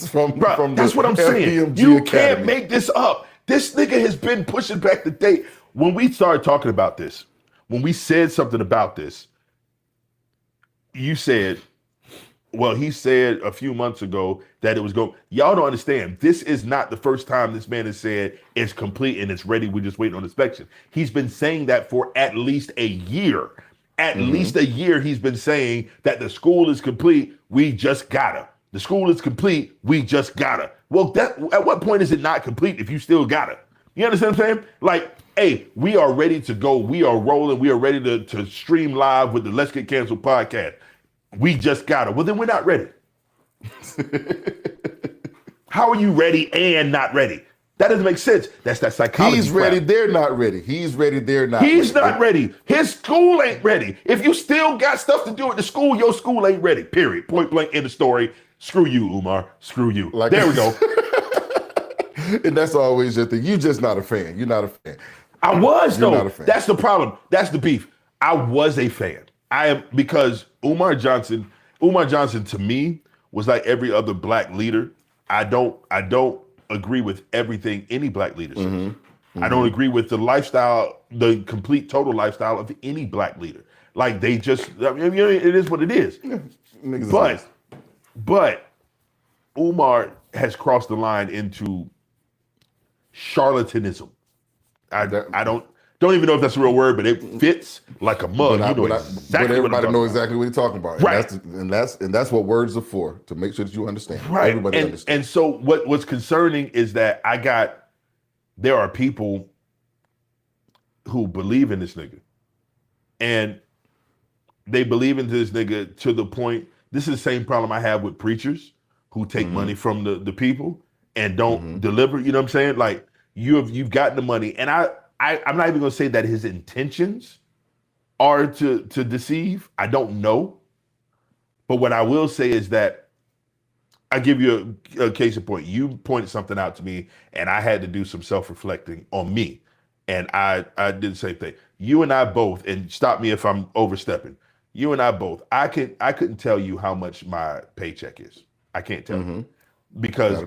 from that's what I'm saying. You can't make this up. This nigga has been pushing back the date. When we started talking about this, when we said something about this, you said, well, he said a few months ago that it was going. Y'all don't understand. This is not the first time this man has said it's complete and it's ready. We're just waiting on inspection. He's been saying that for at least a year. At least a year, he's been saying that the school is complete. We just gotta. The school is complete. We just gotta. Well, at what point is it not complete if you still gotta? You understand what I'm saying? Like, hey, we are ready to go. We are rolling. We are ready to stream live with the Let's Get Canceled podcast. We just got it. Well, then we're not ready. How are you ready and not ready? That doesn't make sense. That's that psychology. He's ready, crap. they're not ready. He's ready, they're not He's ready. not ready. His school ain't ready. If you still got stuff to do at the school, your school ain't ready. Period. Point blank in the story. Screw you, Umar. Screw you. Like, there we go. And that's always your thing. You're just not a fan. You're not a fan. I was, You're though. not a fan. That's the problem. That's the beef. I was a fan. I am, because Umar Johnson to me was like every other black leader. I don't agree with everything any black leader says. I don't agree with the lifestyle, the complete total lifestyle of any black leader. Like, they just, I mean, it is what it is. Niggas But Umar has crossed the line into charlatanism. I don't even know if that's a real word, but it fits like a mug. But Exactly what I'm everybody talking knows about. exactly what he's talking about. Right. And that's what words are for, to make sure that you understand. Right. Everybody understands. And so what's concerning is that there are people who believe in this nigga. And they believe in this nigga to the point, this is the same problem I have with preachers who take money from the people and don't deliver. You know what I'm saying? Like, you've gotten the money. And I'm not even gonna say that his intentions are to deceive. I don't know. But what I will say is that I give you a case in point. You pointed something out to me, and I had to do some self-reflecting on me. And I did the same thing. You and I both, and stop me if I'm overstepping. You and I both, I couldn't tell you how much my paycheck is. I can't tell you. Because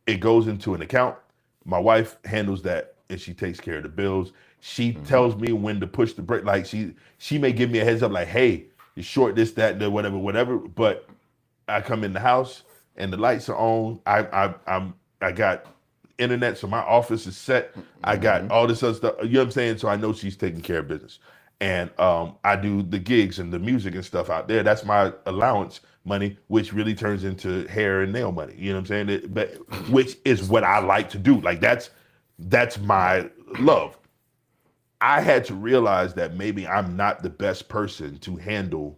it goes into an account. My wife handles that, and she takes care of the bills. She tells me when to push the brake. Like, she may give me a heads up, like, hey, you short this, that, whatever. But I come in the house and the lights are on. I got internet, so my office is set. I got all this other stuff. You know what I'm saying? So I know she's taking care of business. And I do the gigs and the music and stuff out there. That's my allowance money, which really turns into hair and nail money. You know what I'm saying? Which is what I like to do. Like, that's my love. I had to realize that maybe I'm not the best person to handle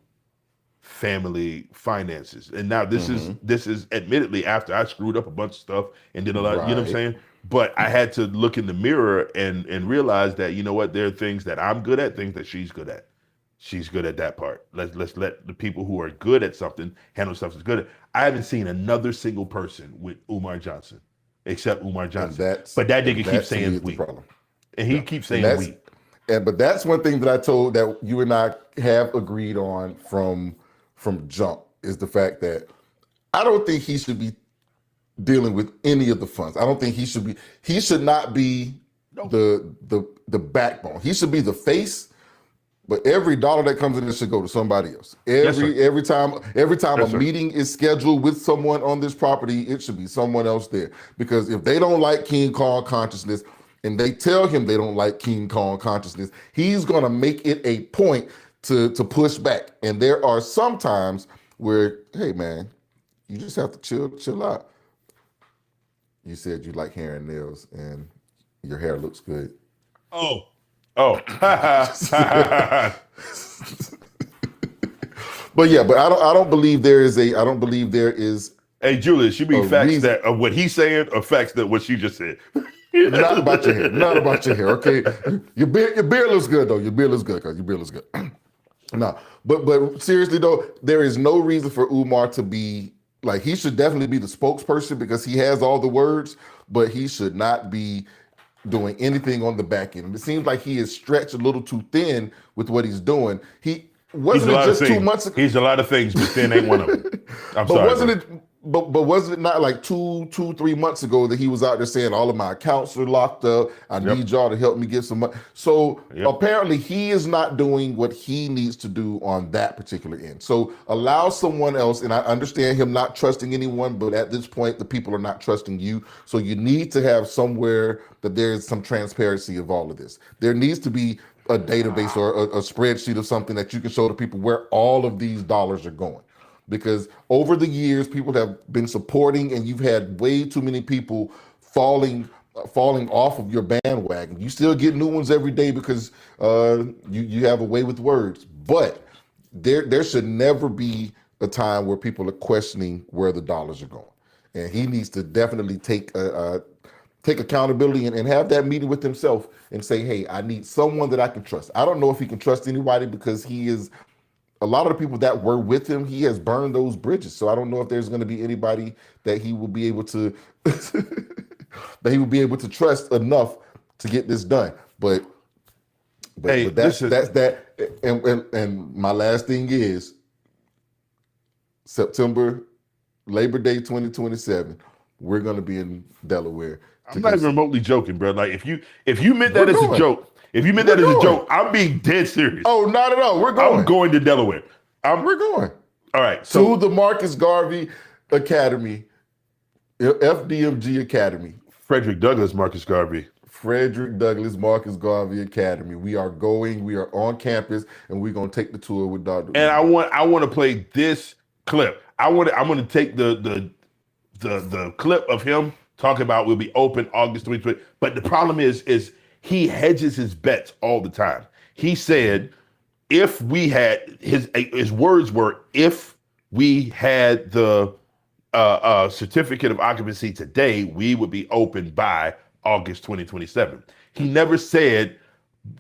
family finances. And now this is admittedly after I screwed up a bunch of stuff and did a lot, you know what I'm saying? But I had to look in the mirror and realize that, you know what, there are things that I'm good at, things that she's good at. She's good at that part. Let's let the people who are good at something handle stuff that's good at. I haven't seen another single person with Umar Johnson except Umar Johnson. But that nigga keeps saying we. And he keeps saying we. But that's one thing that I told that you and I have agreed on from jump, is the fact that I don't think he should be dealing with any of the funds. I don't think he should not be the backbone. He should be the face, but every dollar that comes in should go to somebody else. Every time a meeting is scheduled with someone on this property, it should be someone else there. Because if they don't like King Kong consciousness, and they tell him they don't like King Kong consciousness, he's gonna make it a point to push back. And there are some times where, hey man, you just have to chill out. You said you like hair and nails, and your hair looks good. Oh. But yeah, but I don't believe there is. Hey, Julius, you mean facts that of what he's saying, or facts that what she just said? Not about your hair. Not about your hair. Okay, your beard looks good though. Your beard looks good, cause your beard looks good. No, but seriously though, there is no reason for Umar to be like. He should definitely be the spokesperson because he has all the words, but he should not be doing anything on the back end. And it seems like he is stretched a little too thin with what he's doing. He wasn't it just 2 months ago. He's a lot of things, but thin ain't one of them. I'm sorry. Wasn't it not like 3 months ago that he was out there saying all of my accounts are locked up? I need y'all to help me get some money. So apparently he is not doing what he needs to do on that particular end. So allow someone else, and I understand him not trusting anyone, but at this point the people are not trusting you. So you need to have somewhere that there's some transparency of all of this. There needs to be a database or a spreadsheet of something that you can show to people where all of these dollars are going. Because over the years, people have been supporting, and you've had way too many people falling falling off of your bandwagon. You still get new ones every day because you have a way with words. But there should never be a time where people are questioning where the dollars are going. And he needs to definitely take accountability and have that meeting with himself and say, hey, I need someone that I can trust. I don't know if he can trust anybody because he is a lot of the people that were with him, he has burned those bridges. So I don't know if there's going to be anybody that he will be able to trust enough to get this done. But that's that. And my last thing is September, Labor Day 2027. We're going to be in Delaware. I'm not even remotely joking, bro. Like if you meant that as a joke. If you meant that as a joke, I'm being dead serious. Oh, not at all. We're going. I'm going to Delaware. We're going. All right. So to the Marcus Garvey Academy, FDMG Academy. Frederick Douglass Marcus Garvey. Frederick Douglass Marcus Garvey Academy. We are going. We are on campus, and we're going to take the tour with Dr. And I want to play this clip. I'm going to take the clip of him talking about we'll be open August 2020. But the problem is he hedges his bets all the time. He said, if we had, his words were, if we had the certificate of occupancy today, we would be open by August 2027. He never said,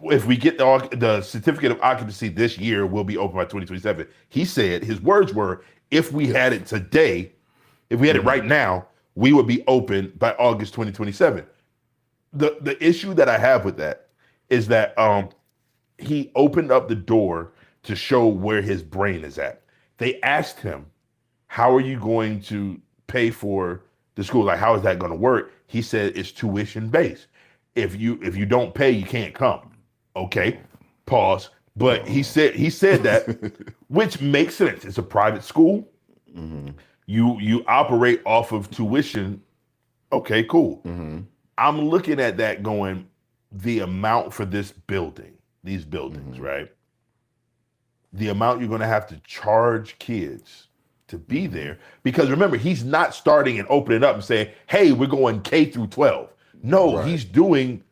if we get the certificate of occupancy this year, we'll be open by 2027. He said, his words were, if we had it today, if we had it right now, we would be open by August 2027. The issue that I have with that is that he opened up the door to show where his brain is at. They asked him, how are you going to pay for the school? Like, how is that going to work? He said it's tuition based. If you don't pay, you can't come. Okay, pause. But he said that, which makes sense. It's a private school. Mm-hmm. You operate off of tuition. Okay, cool. Mm-hmm. I'm looking at that going, the amount for these buildings, mm-hmm. right? The amount you're going to have to charge kids to be there. Because remember, he's not starting and opening up and saying, hey, we're going K through 12. No, right. He's doing,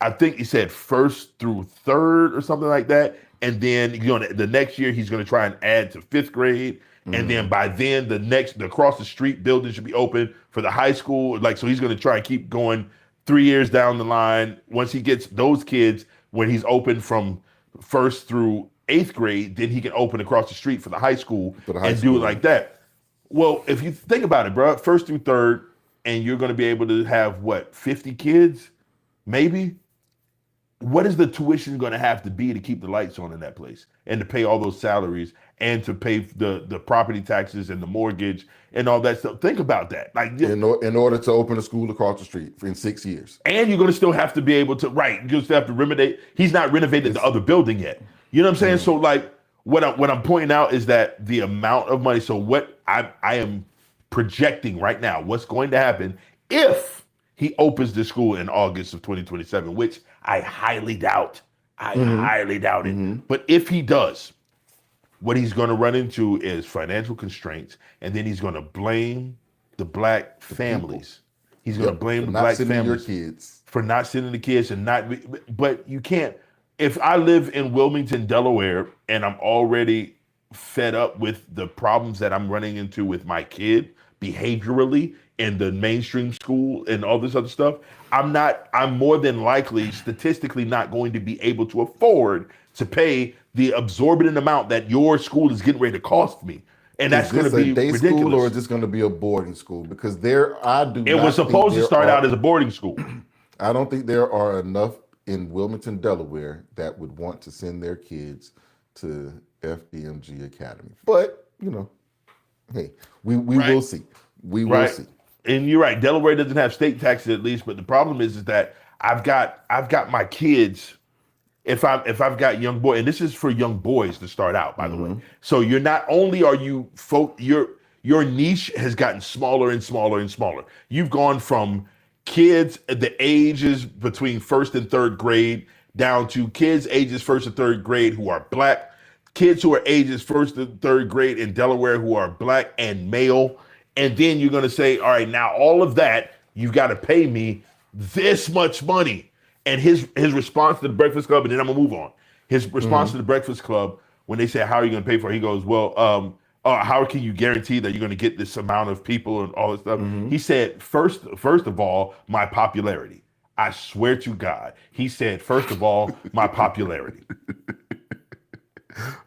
I think he said 1st through 3rd or something like that. And then the next year, he's going to try and add to 5th grade. Mm-hmm. And then by then, the across the street building should be open for the high school. So he's going to try and keep going 3 years down the line. Once he gets those kids, when he's open from 1st through 8th grade, then he can open across the street for the high school do it like that. Well, if you think about it, bro, 1st through 3rd, and you're going to be able to have 50 kids, maybe? What is the tuition going to have to be to keep the lights on in that place and to pay all those salaries and to pay the property taxes and the mortgage and all that stuff? Think about that. Like in order to open a school across the street in 6 years. And you're going to still have to be able to, right, you just have to renovate. He's not renovated the other building yet. You know what I'm saying? So like what I'm pointing out is that the amount of money, so what I am projecting right now, what's going to happen if he opens the school in August of 2027, which I highly doubt. Highly doubt it. Mm-hmm. But if he does, what he's going to run into is financial constraints, and then he's going to blame the black families. He's going to blame the black families for not sending the kids and not. But you can't. If I live in Wilmington, Delaware, and I'm already fed up with the problems that I'm running into with my kid behaviorally in the mainstream school and all this other stuff, I'm more than likely statistically not going to be able to afford to pay the absorbent amount that your school is getting ready to cost me. And that's going to be day ridiculous. School, or is this going to be a boarding school? Because it was supposed to start out as a boarding school. I don't think there are enough in Wilmington, Delaware, that would want to send their kids to FDMG Academy. But, hey, we will see. We will see. And you're right. Delaware doesn't have state taxes at least, but the problem is that I've got my kids. If I've got young boys, and this is for young boys to start out, by the way. So you're not only are you your niche has gotten smaller and smaller and smaller. You've gone from kids at the ages between 1st and 3rd grade down to kids ages 1st and 3rd grade who are black, kids who are ages 1st and 3rd grade in Delaware who are black and male. And then you're going to say, all right, now all of that, you've got to pay me this much money. And his response to the Breakfast Club, and then I'm gonna move on. His response to the Breakfast Club when they said, "How are you gonna pay for it?" He goes, "Well, how can you guarantee that you're gonna get this amount of people and all this stuff?" He said, first of all, my popularity. I swear to God, he said, first of all, my popularity.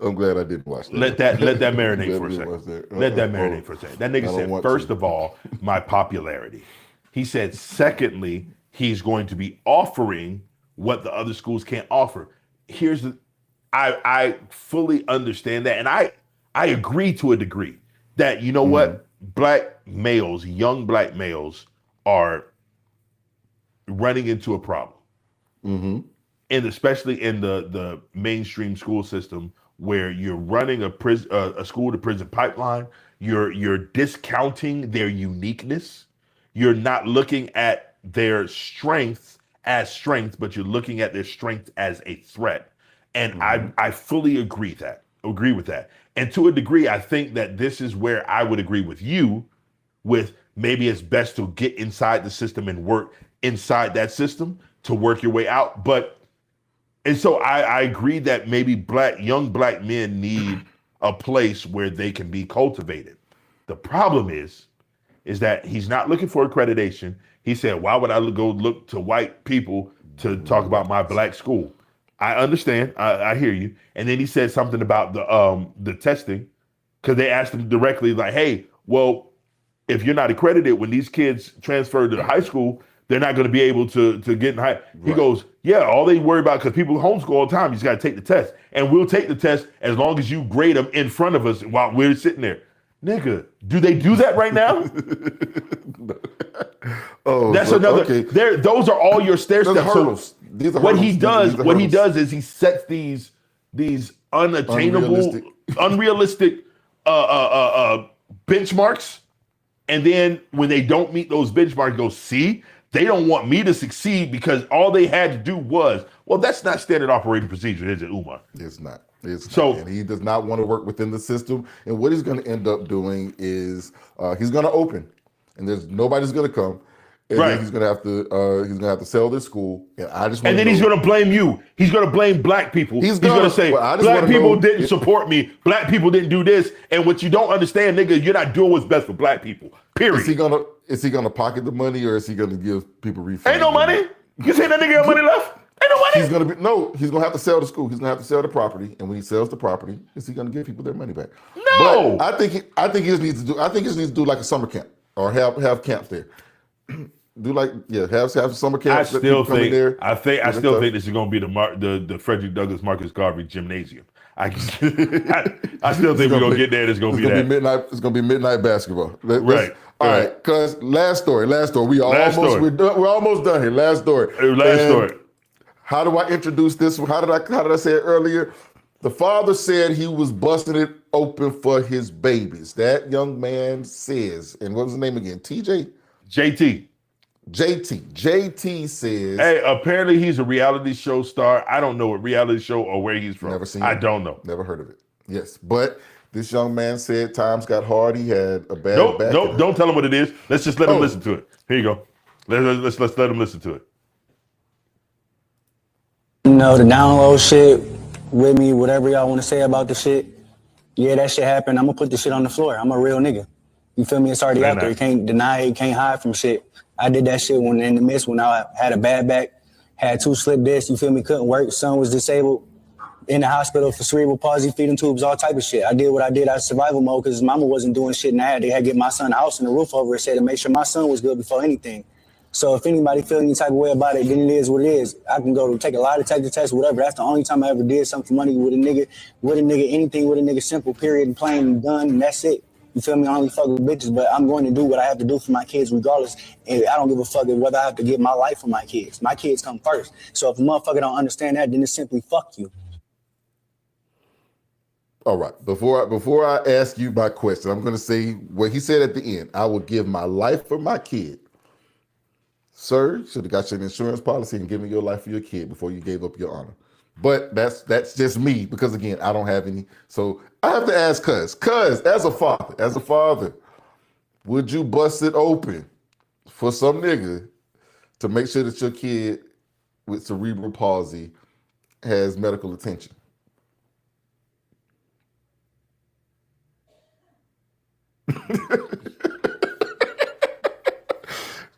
I'm glad I didn't watch that. Let that marinate for a second. Let that marinate for a second. That nigga said, first of all, my popularity. He said, secondly, he's going to be offering what the other schools can't offer. I fully understand that. And I agree to a degree that, you know what? Black males, young black males are running into a problem. And especially in the mainstream school system where you're running a school to prison pipeline, you're discounting their uniqueness. You're not looking at their strengths as strengths, but you're looking at their strength as a threat. And I fully agree with that. And to a degree, I think that this is where I would agree with you with maybe it's best to get inside the system and work inside that system to work your way out. And so I agree that maybe young black men need a place where they can be cultivated. The problem is that he's not looking for accreditation. He said, why would I go look to white people to talk about my black school? I understand. I hear you. And then he said something about the testing, because they asked him directly, like, hey, well, if you're not accredited, when these kids transfer to the high school, they're not going to be able to get in high. He goes, yeah, all they worry about, because people homeschool all the time, you just got to take the test. And we'll take the test as long as you grade them in front of us while we're sitting there. Nigga, do they do that right now? That's another. Okay. Those are all your stair steps. Hurdles. What he does is he sets these unattainable, unrealistic benchmarks, and then when they don't meet those benchmarks, go, see, they don't want me to succeed because all they had to do was, well, that's not standard operating procedure, is it, Umar? It's not. And he does not want to work within the system. And what he's going to end up doing is he's going to open, and nobody's going to come. And then he's going to have to sell this school. And then he's going to blame you. He's going to blame black people. He's going to say, black people didn't support me. Black people didn't do this. And what you don't understand, nigga, you're not doing what's best for black people. Period. Is he gonna pocket the money, or is he gonna give people refunds? Ain't no money. You say that nigga got money left? Ain't no money. He's gonna have to sell the school. He's gonna have to sell the property. And when he sells the property, is he gonna give people their money back? No. But I think he just needs to do like a summer camp, or have camps there. Have summer camps. I still think this is gonna be the Frederick Douglass Marcus Garvey Gymnasium. I still think we're gonna get there. It's gonna be midnight. It's gonna be midnight basketball. All right. Because last story. We're almost done here. Last story. Story. How do I introduce this? How did I say it earlier? The father said he was busting it open for his babies. That young man says, and what was his name again? TJ? JT says, hey, apparently he's a reality show star. I don't know what reality show or where he's from. Never seen I it. don't know. Never heard of it. Yes, but this young man said times got hard. He had a bad back. Nope, don't tell him what it is. Let's just let him listen to it. Here you go. Let's let him listen to it. You know, the download shit with me, whatever y'all want to say about the shit. Yeah, that shit happened. I'm gonna put the shit on the floor. I'm a real nigga. You feel me? It's already out there. You can't deny it. You can't hide from shit. I did that shit when I had a bad back, had 2 slip discs, you feel me, couldn't work, son was disabled, in the hospital for cerebral palsy, feeding tubes, all type of shit. I did what I did out of survival mode because mama wasn't doing shit, and they had to get my son a house and a roof over his head to make sure my son was good before anything. So if anybody feel any type of way about it, then it is what it is. I can go to take a lie detector test, whatever. That's the only time I ever did something for money with a nigga, anything with a nigga, simple, period, and plain and done, and that's it. You feel me? I only fuck with bitches, but I'm going to do what I have to do for my kids regardless. And I don't give a fuck whether I have to give my life for my kids. My kids come first. So if a motherfucker don't understand that, then it's simply fuck you. All right. Before I ask you my question, I'm going to say what he said at the end. I will give my life for my kid. Sir, should have got you an insurance policy and given your life for your kid before you gave up your honor. But that's just me, because again, I don't have any. So I have to ask Cuz, as a father, would you bust it open for some nigga to make sure that your kid with cerebral palsy has medical attention?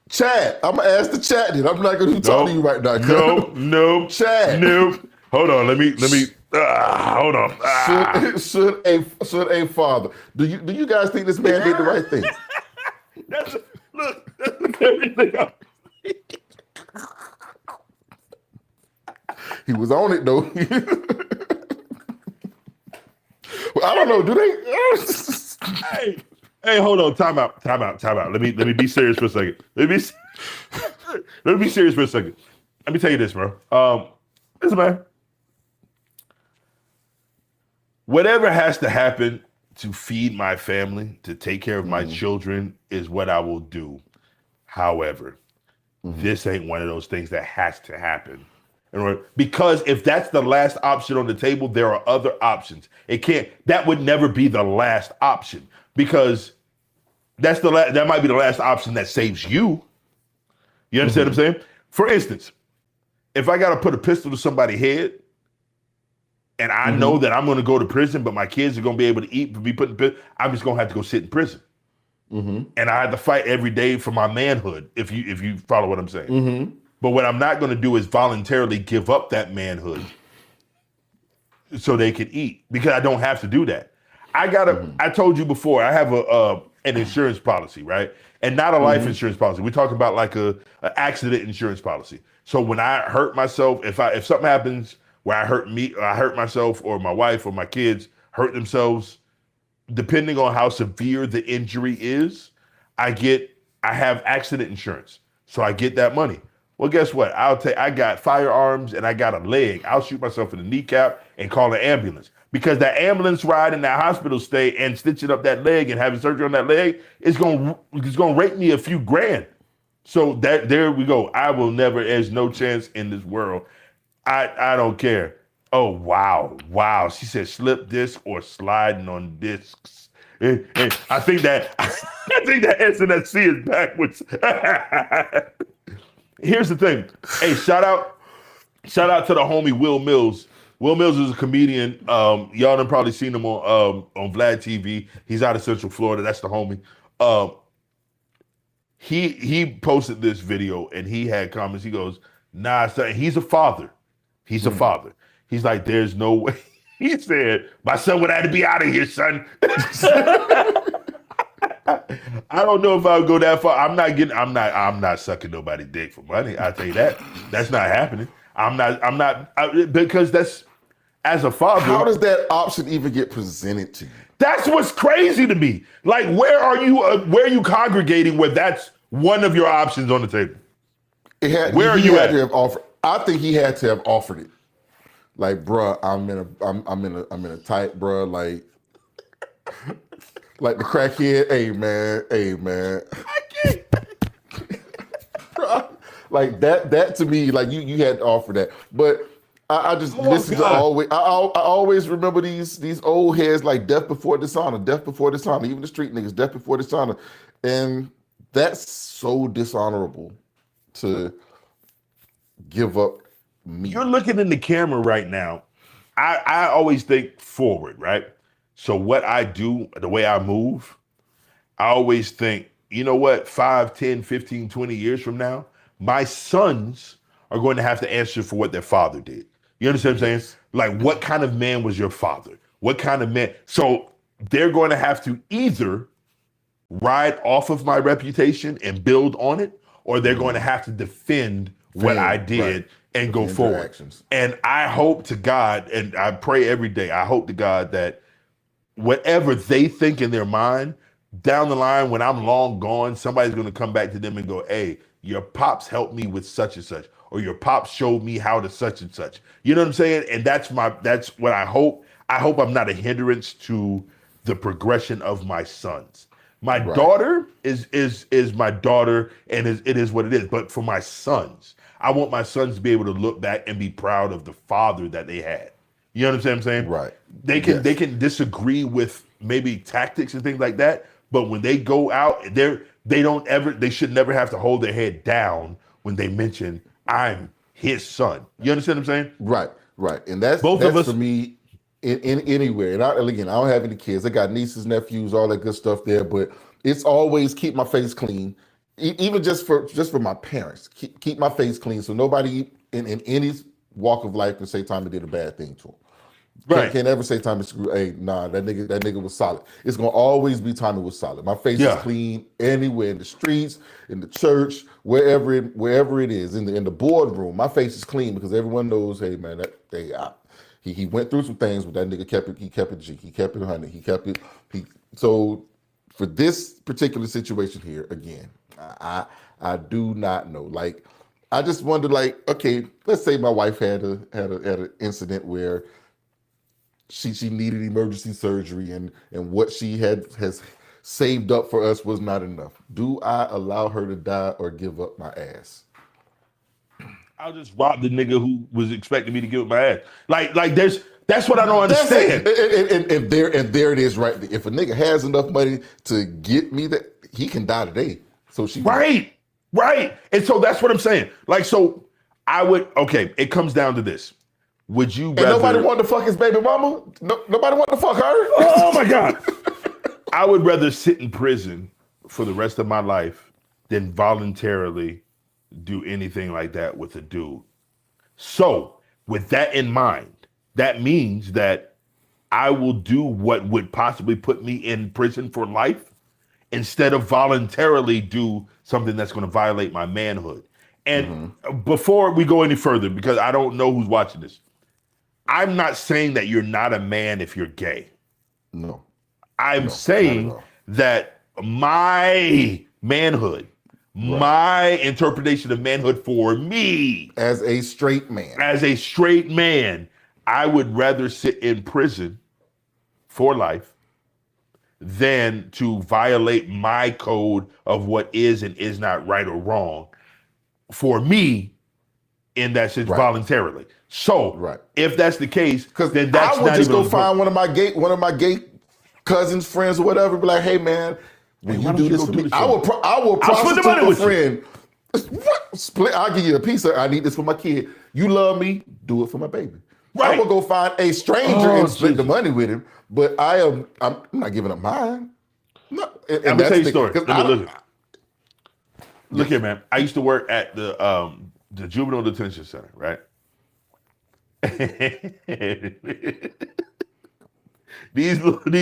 Chat. I'm gonna ask the chat. Then I'm not gonna talk to you right now. No, Chat. Nope. Hold on. Let me. Hold on. Should a father? Do you guys think this man did the right thing? Look. That's everything. He was on it though. Well, I don't know. Do they? Hey, hold on. Time out. Let me be serious for a second. Let me be serious for a second. Let me tell you this, bro. Listen, man. Whatever has to happen to feed my family, to take care of my children, is what I will do. However, this ain't one of those things that has to happen. Because if that's the last option on the table, there are other options. That would never be the last option, because that might be the last option that saves you. You understand what I'm saying? For instance, if I got to put a pistol to somebody's head and I know that I'm going to go to prison, but my kids are going to be able to eat and be put in prison, I'm just going to have to go sit in prison. And I have to fight every day for my manhood, if you follow what I'm saying. But what I'm not going to do is voluntarily give up that manhood so they can eat, because I don't have to do that. I told you before, I have an insurance policy, right? And not a life insurance policy. We're talking about like a accident insurance policy. So when I hurt myself, if something happens where I hurt myself, or my wife or my kids hurt themselves, depending on how severe the injury is, I have accident insurance. So I get that money. Well, guess what? I got firearms and I got a leg. I'll shoot myself in the kneecap and call an ambulance, because that ambulance ride and that hospital stay and stitching up that leg and having surgery on that leg is gonna rate me a few grand. So there we go. I will never. There's no chance in this world. I don't care. Oh wow. She said slip disc or sliding on discs. And I think that SNSC is backwards. Here's the thing. Hey, shout out to the homie Will Mills. Will Mills is a comedian. Y'all done probably seen him on Vlad TV. He's out of Central Florida. That's the homie. He posted this video and he had comments. He goes, "Nah, son." He's a father. He's a father. He's like, "There's no way." He said, "My son would have to be out of here, son." I don't know if I would go that far. I'm not sucking nobody's dick for money. I'll tell you that. That's not happening. Because that's, as a father. How does that option even get presented to you? That's what's crazy to me. Like, where are you congregating where that's one of your options on the table? Where are you at? I think he had to have offered it. Like, bruh, I'm in a tight, bruh, like the crackhead. Hey man. I can't. Like that to me, like you had to offer that. But I just listen to always. I always remember these old heads like death before dishonor. Even the street niggas, death before dishonor, and that's so dishonorable to give up meat. You're looking in the camera right now. I always think forward, right? So what I do, the way I move, I always think, you know what, 5, 10, 15, 20 years from now, my sons are going to have to answer for what their father did. You understand what I'm saying? Like, what kind of man was your father? What kind of man? So they're going to have to either ride off of my reputation and build on it, or they're going to have to defend what I did and go forward. And I hope to God, and I pray every day, I hope to God that whatever they think in their mind, down the line when I'm long gone, somebody's going to come back to them and go, "Hey, your pops helped me with such and such, or your pops showed me how to such and such." You know what I'm saying? And that's what I hope. I hope I'm not a hindrance to the progression of my sons. My daughter is my daughter, and it is what it is. But for my sons, I want my sons to be able to look back and be proud of the father that they had. You understand what I'm saying? Right. They can disagree with maybe tactics and things like that, but when they go out, they should never have to hold their head down when they mention I'm his son. You understand what I'm saying? Right. And that's Both of us, for me in anywhere. And again, I don't have any kids. I got nieces, nephews, all that good stuff there. But it's always keep my face clean, even just for my parents. Keep my face clean, so nobody in any walk of life can say Tommy did a bad thing to him. Can't ever say Tommy screw. Hey, nah, that nigga was solid. It's gonna always be Tommy was solid. My face is clean anywhere in the streets, in the church, wherever it is, in the boardroom. My face is clean because everyone knows. Hey, man, he went through some things, but that nigga kept it. He kept it G. He kept it 100. He kept it. So for this particular situation here, again, I do not know. Like, I just wonder. Like, okay, let's say my wife had an incident where she needed emergency surgery and what she has saved up for us was not enough. Do I allow her to die or give up my ass? I'll just rob the nigga who was expecting me to give up my ass. Like that's what I don't understand. And there it is right there. If a nigga has enough money to get me that, he can die today. So she Right. And so that's what I'm saying. Like, so I would, okay, it comes down to this. Would you rather... And nobody want to fuck his baby mama? Nobody want to fuck her? Oh my God. I would rather sit in prison for the rest of my life than voluntarily do anything like that with a dude. So with that in mind, that means that I will do what would possibly put me in prison for life instead of voluntarily do something that's going to violate my manhood. And before we go any further, because I don't know who's watching this, I'm not saying that you're not a man if you're gay. No. I'm saying that my manhood, my interpretation of manhood for me as a straight man, I would rather sit in prison for life than to violate my code of what is and is not right or wrong for me in that sense voluntarily. So if that's the case, then that's I would just go find one of my gay cousins, friends, or whatever. Be like, hey man, when you do this for me, I will prostitute a friend. What? Split? I'll give you a piece of. I need this for my kid. You love me, do it for my baby. I will go find a stranger and split the money with him. But I'm not giving up mine. No, I'm gonna tell you a story. Look here, man. I used to work at the juvenile detention center, right? these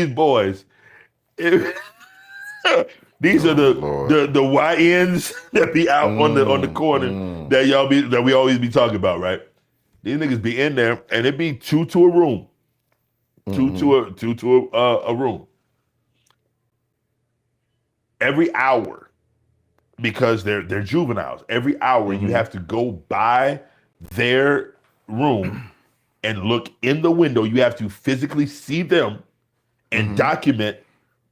boys, these are the YNs that be out on the corner that we always be talking about, right? These niggas be in there and it be two to a room, two to a room every hour because they're juveniles. Every hour you have to go by their room and look in the window. You have to physically see them and document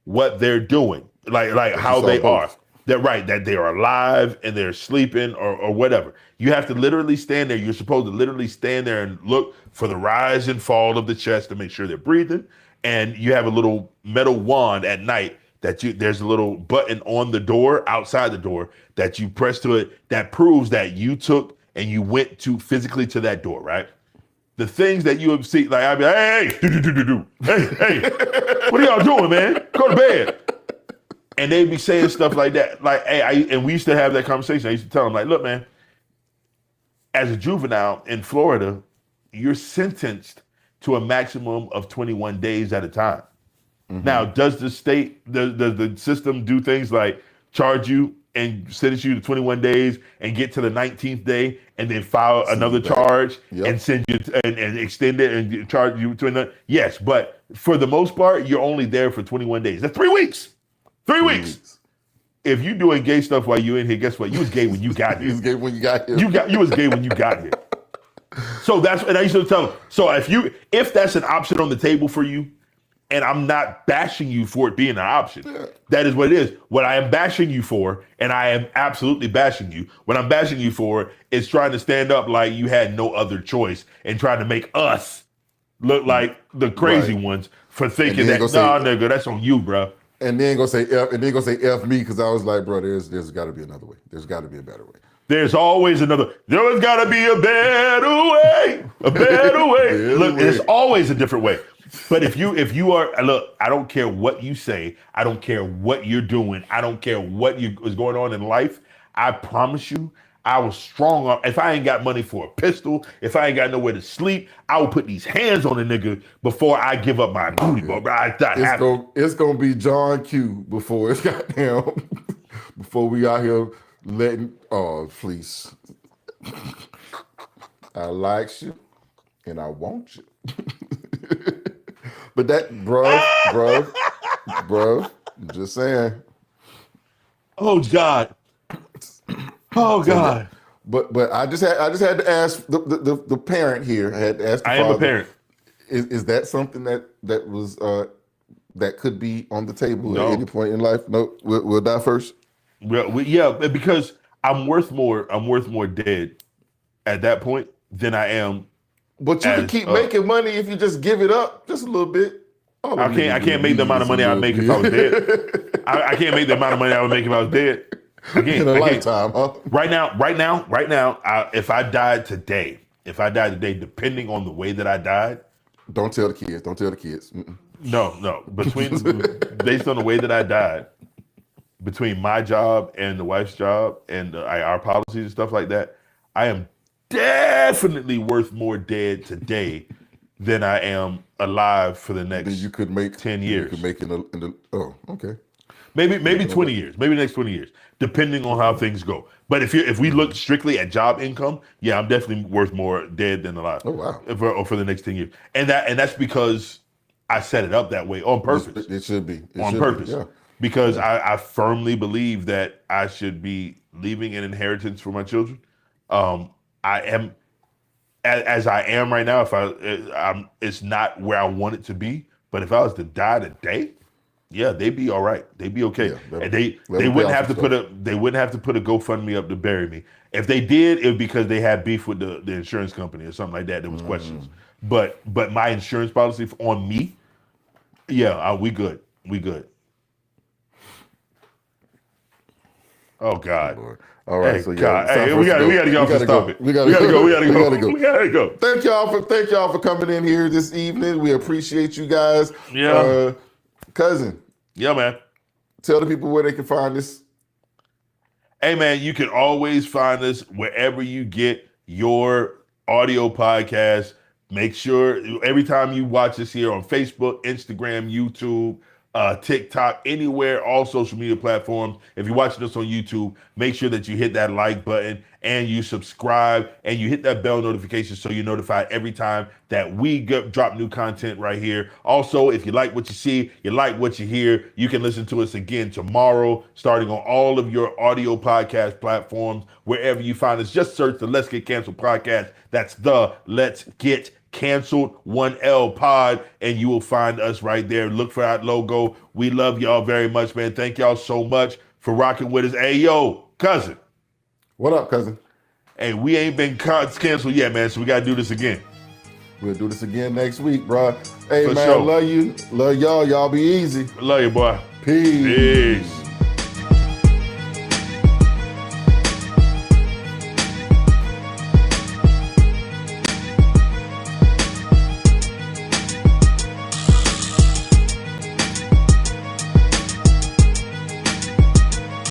what they're doing, like how they are. They're right, that they are alive and they're sleeping or whatever. You have to literally stand there. You're supposed to literally stand there and look for the rise and fall of the chest to make sure they're breathing. And you have a little metal wand at night that there's a little button on the door, outside the door, that you press to it that proves that you took and you went physically to that door, right? The things that you have seen, like I'd be like, hey, what are y'all doing, man? Go to bed. And they'd be saying stuff like that. Like, hey, and we used to have that conversation. I used to tell them, like, look, man, as a juvenile in Florida, you're sentenced to a maximum of 21 days at a time. Now, does the state, the system do things like charge you and sentence you to 21 days and get to the 19th day and then file another charge and send you and extend it and charge you to another? Yes, but for the most part, you're only there for 21 days. That's 3 weeks. 3 weeks. If you doing gay stuff while you in here, guess what? You was gay when you got here. You was gay when you got here. You was gay when you got here. So and I used to tell them, so if that's an option on the table for you, and I'm not bashing you for it being an option. That is what it is. What I am bashing you for, and I am absolutely bashing you, what I'm bashing you for is trying to stand up like you had no other choice and trying to make us look like the crazy ones for thinking that, nigga, that's on you, bro. And then gonna say F me because I was like, bro, there's got to be another way. There's got to be a better way. There's always another. There's got to be a better way. A better way. Look, there's always a different way. But if you are, look, I don't care what you say. I don't care what you're doing. I don't care what is going on in life. I promise you, I was strong on. If I ain't got money for a pistol, if I ain't got nowhere to sleep, I will put these hands on a nigga before I give up my booty, bro. It's gonna be John Q before it's goddamn before we out here letting. Oh, please. I like you and I want you. But that, bro, I'm just saying. Oh God. Oh God. But I just had to ask the parent here. I had to ask the I father, am a parent. Is that something that was that could be on the table No. at any point in life? No, we'll die first. Yeah, because I'm worth more dead at that point than I am. But you can keep making money if you just give it up just a little bit. I can't make the amount of money I would make if I was dead. I can't make the amount of money I would make if I was dead. In a lifetime, huh? Right now, if I died today, depending on the way that I died. Don't tell the kids. Mm-mm. No. Based on the way that I died, between my job and the wife's job and our policies and stuff like that, I am definitely worth more dead today than I am alive for the next. You could make 10 years. You could make in the. Oh, okay. Maybe 20 years. Maybe the next 20 years, depending on how things go. But if we look strictly at job income, yeah, I'm definitely worth more dead than alive. Oh wow. For the next 10 years, and that's because I set it up that way on purpose. It should be on purpose. Yeah. Because I firmly believe that I should be leaving an inheritance for my children. I am, as I am right now. It's not where I want it to be. But if I was to die today, yeah, they'd be all right. They'd be okay. Yeah, and they wouldn't have to put a GoFundMe up to bury me. If they did, it would be because they had beef with the insurance company or something like that. There was questions. But my insurance policy on me, yeah, we good. We good. Oh God. Lord. All right, Hey, so yeah, God. Hey, we got to get off this topic. We gotta go. We gotta go. Thank y'all for coming in here this evening. We appreciate you guys. Yeah. Cousin. Yeah, man. Tell the people where they can find this. Hey, man, you can always find us wherever you get your audio podcast. Make sure every time you watch us here on Facebook, Instagram, YouTube, TikTok, anywhere, all social media platforms. If you're watching us on YouTube, make sure that you hit that like button and you subscribe and you hit that bell notification so you're notified every time that we drop new content right here. Also, if you like what you see, you like what you hear, you can listen to us again tomorrow, starting on all of your audio podcast platforms. Wherever you find us, just search the Let's Get Canceled podcast. That's the Let's Get Canceled 1L pod, and you will find us right there. Look for our logo. We love y'all very much, man. Thank y'all so much for rocking with us. Hey, yo, cousin. What up, cousin? Hey, we ain't been canceled yet, man, so we got to do this again. We'll do this again next week, bro. Hey, For man, sure. love you. Love y'all. Y'all be easy. Love you, boy. Peace. Peace.